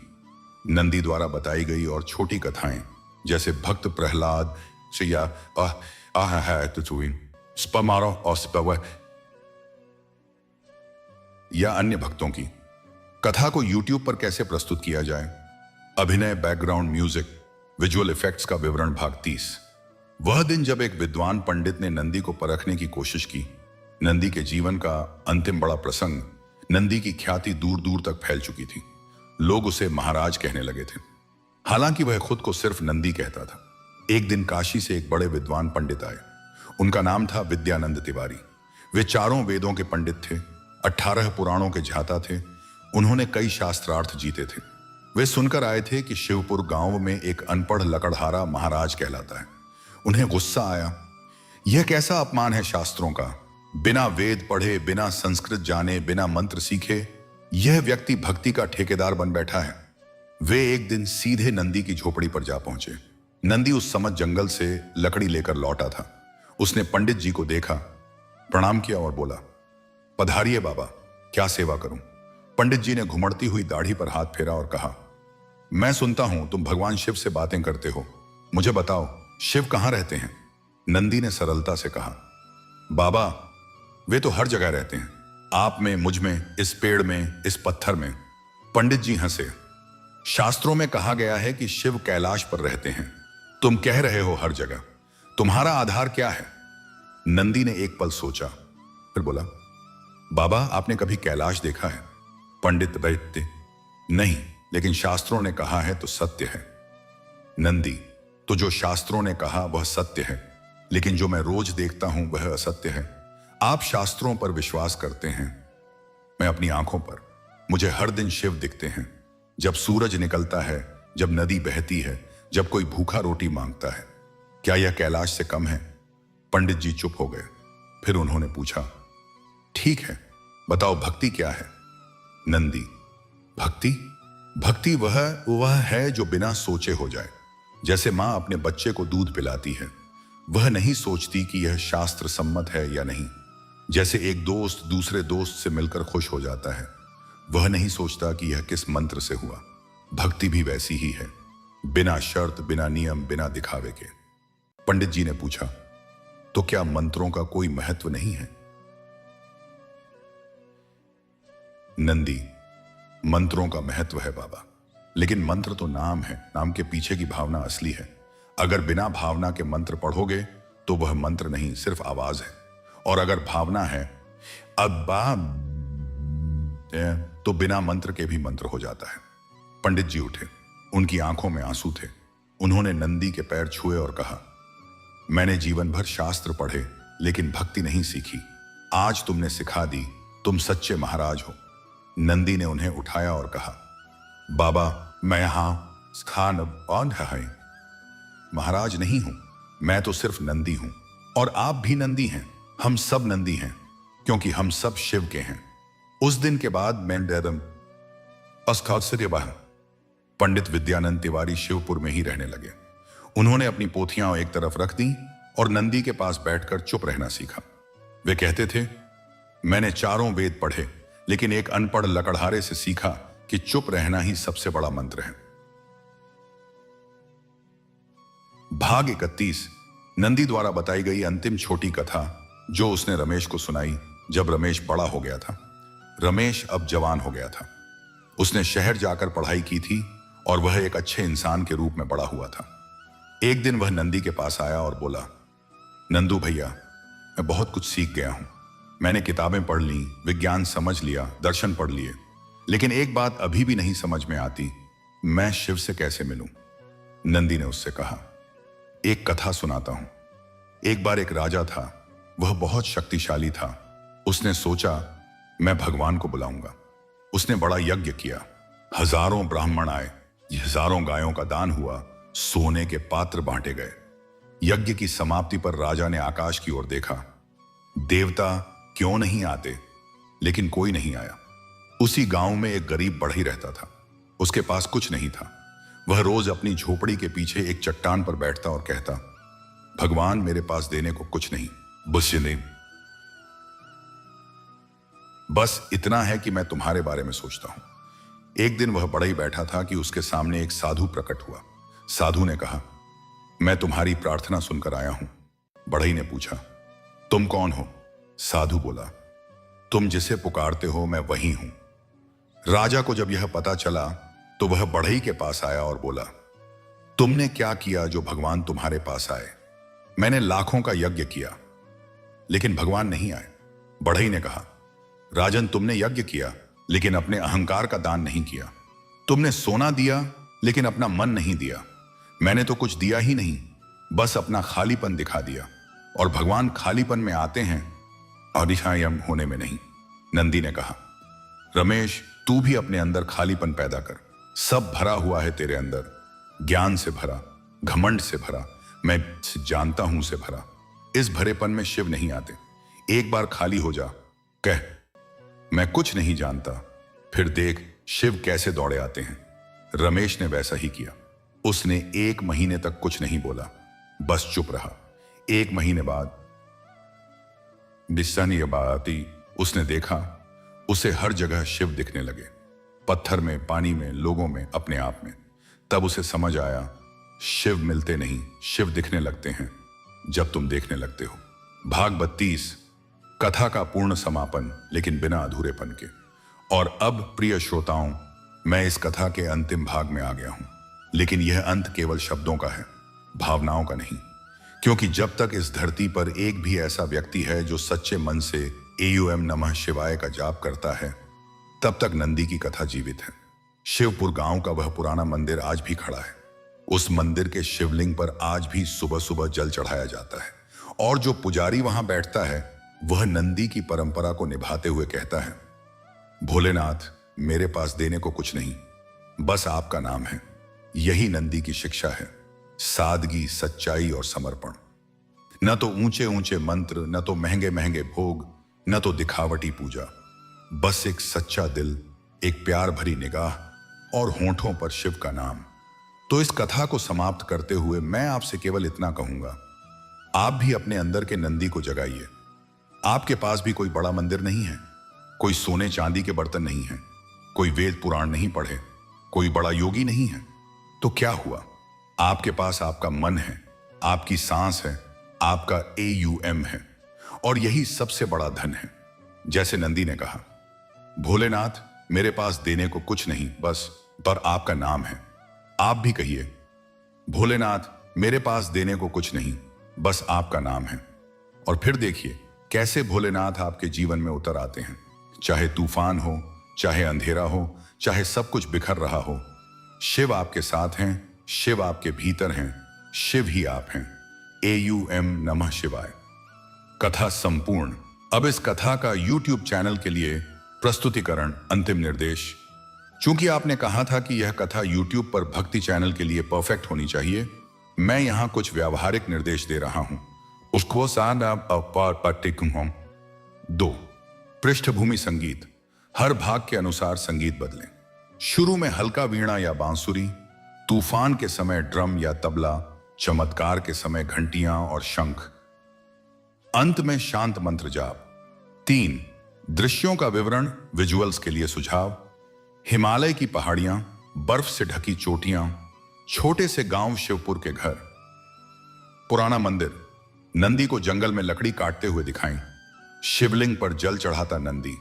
नंदी द्वारा बताई गई और छोटी कथाएं, जैसे भक्त प्रहलाद से या अन्य भक्तों की कथा को YouTube पर कैसे प्रस्तुत किया जाए। अभिनय, बैकग्राउंड म्यूजिक, विजुअल इफेक्ट्स का विवरण भाग 30। वह दिन जब एक विद्वान पंडित ने नंदी को परखने की कोशिश की। नंदी के जीवन का अंतिम बड़ा प्रसंग। नंदी की ख्याति दूर दूर तक फैल चुकी थी। लोग उसे महाराज कहने लगे थे, हालांकि वह खुद को सिर्फ नंदी कहता था। एक दिन काशी से एक बड़े विद्वान पंडित आए। उनका नाम था विद्यानंद तिवारी। वे 4 वेदों के पंडित थे, 18 पुराणों के झाता थे। उन्होंने कई शास्त्रार्थ जीते थे। वे सुनकर आए थे कि शिवपुर गांव में एक अनपढ़ लकड़हारा महाराज कहलाता है। उन्हें गुस्सा आया। यह कैसा अपमान है शास्त्रों का? बिना वेद पढ़े, बिना संस्कृत जाने, बिना मंत्र सीखे यह व्यक्ति भक्ति का ठेकेदार बन बैठा है। वे एक दिन सीधे नंदी की झोपड़ी पर जा पहुंचे। नंदी उस समय जंगल से लकड़ी लेकर लौटा था। उसने पंडित जी को देखा, प्रणाम किया और बोला, पधारिए बाबा, क्या सेवा करूं? पंडित जी ने घुमड़ती हुई दाढ़ी पर हाथ फेरा और कहा, मैं सुनता हूं तुम भगवान शिव से बातें करते हो। मुझे बताओ, शिव कहां रहते हैं? नंदी ने सरलता से कहा, बाबा वे तो हर जगह रहते हैं, आप में, मुझ में, इस पेड़ में, इस पत्थर में। पंडित जी हंसे। शास्त्रों में कहा गया है कि शिव कैलाश पर रहते हैं, तुम कह रहे हो हर जगह, तुम्हारा आधार क्या है? नंदी ने एक पल सोचा, फिर बोला, बाबा आपने कभी कैलाश देखा है? पंडित बैठते, नहीं, लेकिन शास्त्रों ने कहा है तो सत्य है। नंदी, तो जो शास्त्रों ने कहा वह सत्य है, लेकिन जो मैं रोज देखता हूं वह असत्य है। आप शास्त्रों पर विश्वास करते हैं, मैं अपनी आंखों पर, मुझे हर दिन शिव दिखते हैं। जब सूरज निकलता है, जब नदी बहती है, जब कोई भूखा रोटी मांगता है। क्या यह कैलाश से कम है? पंडित जी चुप हो गए। फिर उन्होंने पूछा, ठीक है, बताओ भक्ति क्या है? नंदी, भक्ति? भक्ति वह है जो बिना सोचे हो जाए। जैसे मां अपने बच्चे को दूध पिलाती है, वह नहीं सोचती कि यह शास्त्र सम्मत है या नहीं। जैसे एक दोस्त दूसरे दोस्त से मिलकर खुश हो जाता है, वह नहीं सोचता कि यह किस मंत्र से हुआ। भक्ति भी वैसी ही है, बिना शर्त, बिना नियम, बिना दिखावे के। पंडित जी ने पूछा, तो क्या मंत्रों का कोई महत्व नहीं है? नंदी, मंत्रों का महत्व है बाबा, लेकिन मंत्र तो नाम है, नाम के पीछे की भावना असली है। अगर बिना भावना के मंत्र पढ़ोगे तो वह मंत्र नहीं, सिर्फ आवाज है। और अगर भावना है तो बिना मंत्र के भी मंत्र हो जाता है। पंडित जी उठे, उनकी आंखों में आंसू थे। उन्होंने नंदी के पैर छुए और कहा, मैंने जीवन भर शास्त्र पढ़े लेकिन भक्ति नहीं सीखी, आज तुमने सिखा दी, तुम सच्चे महाराज हो। नंदी ने उन्हें उठाया और कहा, बाबा मैं यहां खान और है, महाराज नहीं हूं, मैं तो सिर्फ नंदी हूं। और आप भी नंदी हैं, हम सब नंदी हैं, क्योंकि हम सब शिव के हैं। उस दिन के बाद मैं पंडित विद्यानंद तिवारी शिवपुर में ही रहने लगे। उन्होंने अपनी पोथियां एक तरफ रख दी और नंदी के पास बैठकर चुप रहना सीखा। वे कहते थे, मैंने चारों वेद पढ़े, लेकिन एक अनपढ़ लकड़हारे से सीखा कि चुप रहना ही सबसे बड़ा मंत्र है। भाग 31, नंदी द्वारा बताई गई अंतिम छोटी कथा जो उसने रमेश को सुनाई जब रमेश बड़ा हो गया था। रमेश अब जवान हो गया था। उसने शहर जाकर पढ़ाई की थी और वह एक अच्छे इंसान के रूप में बड़ा हुआ था। एक दिन वह नंदी के पास आया और बोला, नंदू भैया, मैं बहुत कुछ सीख गया हूं। मैंने किताबें पढ़ ली, विज्ञान समझ लिया, दर्शन पढ़ लिए, लेकिन एक बात अभी भी नहीं समझ में आती, मैं शिव से कैसे मिलूं? नंदी ने उससे कहा, एक कथा सुनाता हूं। एक बार एक राजा था, वह बहुत शक्तिशाली था। उसने सोचा मैं भगवान को बुलाऊंगा। उसने बड़ा यज्ञ किया, हजारों ब्राह्मण आए, हजारों गायों का दान हुआ, सोने के पात्र बांटे गए। यज्ञ की समाप्ति पर राजा ने आकाश की ओर देखा। देवता क्यों नहीं आते, लेकिन कोई नहीं आया। उसी गांव में एक गरीब बढ़ई रहता था। उसके पास कुछ नहीं था। वह रोज अपनी झोपड़ी के पीछे एक चट्टान पर बैठता और कहता, भगवान मेरे पास देने को कुछ नहीं, बस इतना है कि मैं तुम्हारे बारे में सोचता हूं। एक दिन वह बढ़ई बैठा था कि उसके सामने एक साधु प्रकट हुआ। साधु ने कहा, मैं तुम्हारी प्रार्थना सुनकर आया हूं। बढ़ई ने पूछा, तुम कौन हो? साधु बोला, तुम जिसे पुकारते हो मैं वही हूं। राजा को जब यह पता चला तो वह बढ़ई के पास आया और बोला, तुमने क्या किया जो भगवान तुम्हारे पास आए? मैंने लाखों का यज्ञ किया, लेकिन भगवान नहीं आए। बढ़ई ने कहा, राजन, तुमने यज्ञ किया लेकिन अपने अहंकार का दान नहीं किया। तुमने सोना दिया लेकिन अपना मन नहीं दिया। मैंने तो कुछ दिया ही नहीं, बस अपना खालीपन दिखा दिया। और भगवान खालीपन में आते हैं, अतिशयम होने में नहीं। नंदी ने कहा, रमेश, तू भी अपने अंदर खालीपन पैदा कर। सब भरा हुआ है तेरे अंदर, ज्ञान से भरा, घमंड से भरा, मैं जानता हूं से भरा। इस भरेपन में शिव नहीं आते। एक बार खाली हो जा, कह मैं कुछ नहीं जानता, फिर देख शिव कैसे दौड़े आते हैं। रमेश ने वैसा ही किया। उसने 1 महीने तक कुछ नहीं बोला, बस चुप रहा। 1 महीने बाद बिस्सानी बाती उसने देखा, उसे हर जगह शिव दिखने लगे, पत्थर में, पानी में, लोगों में, अपने आप में। तब उसे समझ आया, शिव मिलते नहीं, शिव दिखने लगते हैं। जब तुम देखने लगते हो। भाग 32, कथा का पूर्ण समापन लेकिन बिना अधूरेपन के। और अब प्रिय श्रोताओं, मैं इस कथा के अंतिम भाग में आ गया हूं, लेकिन यह अंत केवल शब्दों का है, भावनाओं का नहीं। क्योंकि जब तक इस धरती पर एक भी ऐसा व्यक्ति है जो सच्चे मन से AUM नमः शिवाय का जाप करता है, तब तक नंदी की कथा जीवित है। शिवपुर गांव का वह पुराना मंदिर आज भी खड़ा है। उस मंदिर के शिवलिंग पर आज भी सुबह सुबह जल चढ़ाया जाता है, और जो पुजारी वहां बैठता है वह नंदी की परंपरा को निभाते हुए कहता है, भोलेनाथ, मेरे पास देने को कुछ नहीं, बस आपका नाम है। यही नंदी की शिक्षा है, सादगी, सच्चाई और समर्पण। न तो ऊंचे ऊंचे मंत्र, न तो महंगे महंगे भोग, न तो दिखावटी पूजा, बस एक सच्चा दिल, एक प्यार भरी निगाह और होंठों पर शिव का नाम। तो इस कथा को समाप्त करते हुए मैं आपसे केवल इतना कहूंगा, आप भी अपने अंदर के नंदी को जगाइए। आपके पास भी कोई बड़ा मंदिर नहीं है, कोई सोने चांदी के बर्तन नहीं है, कोई वेद पुराण नहीं पढ़े, कोई बड़ा योगी नहीं है, तो क्या हुआ? आपके पास आपका मन है, आपकी सांस है, आपका AUM है, और यही सबसे बड़ा धन है। जैसे नंदी ने कहा, भोलेनाथ, मेरे पास देने को कुछ नहीं, बस पर आपका नाम है। आप भी कहिए, भोलेनाथ, मेरे पास देने को कुछ नहीं, बस आपका नाम है। और फिर देखिए कैसे भोलेनाथ आपके जीवन में उतर आते हैं। चाहे तूफान हो, चाहे अंधेरा हो, चाहे सब कुछ बिखर रहा हो, शिव आपके साथ हैं, शिव आपके भीतर हैं, शिव ही आप हैं। AUM नमः शिवाय। कथा संपूर्ण। अब इस कथा का YouTube चैनल के लिए प्रस्तुतिकरण, अंतिम निर्देश। चूंकि आपने कहा था कि यह कथा YouTube पर भक्ति चैनल के लिए परफेक्ट होनी चाहिए, मैं यहां कुछ व्यावहारिक निर्देश दे रहा हूं। उसको साथ 2, पृष्ठभूमि संगीत। हर भाग के अनुसार संगीत बदलें। शुरू में हल्का वीणा या बांसुरी, तूफान के समय ड्रम या तबला, चमत्कार के समय घंटियां और शंख, अंत में शांत मंत्र जाप। 3, दृश्यों का विवरण, विजुअल्स के लिए सुझाव। हिमालय की पहाड़ियां, बर्फ से ढकी चोटियां, छोटे से गांव शिवपुर के घर, पुराना मंदिर, नंदी को जंगल में लकड़ी काटते हुए दिखाएं, शिवलिंग पर जल चढ़ाता नंदी,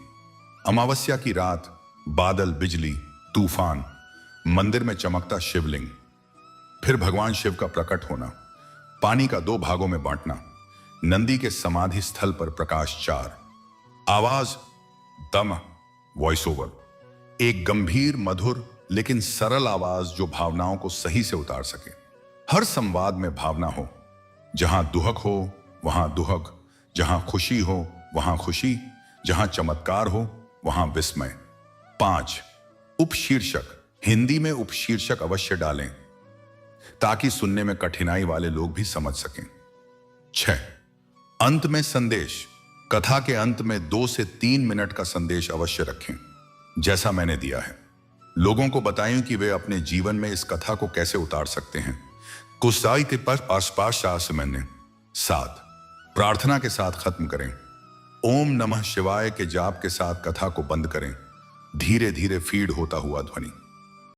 अमावस्या की रात, बादल, बिजली, तूफान, मंदिर में चमकता शिवलिंग, फिर भगवान शिव का प्रकट होना, पानी का 2 भागों में बांटना, नंदी के समाधि स्थल पर प्रकाश 4, आवाज दम, वॉइस ओवर, एक गंभीर, मधुर लेकिन सरल आवाज जो भावनाओं को सही से उतार सके। हर संवाद में भावना हो, जहां दुहक हो वहां दुहक, जहां खुशी हो वहां खुशी, जहां चमत्कार हो वहां विस्मय। 5, उपशीर्षक। हिंदी में उपशीर्षक अवश्य डालें ताकि सुनने में कठिनाई वाले लोग भी समझ सकें। 6, अंत में संदेश। कथा के अंत में 2 से 3 मिनट का संदेश अवश्य रखें, जैसा मैंने दिया है। लोगों को बताएं कि वे अपने जीवन में इस कथा को कैसे उतार सकते हैं। कुसाई के पास आसपास मैंने 7, प्रार्थना के साथ खत्म करें। ओम नमः शिवाय के जाप के साथ कथा को बंद करें। धीरे धीरे फीड होता हुआ ध्वनि।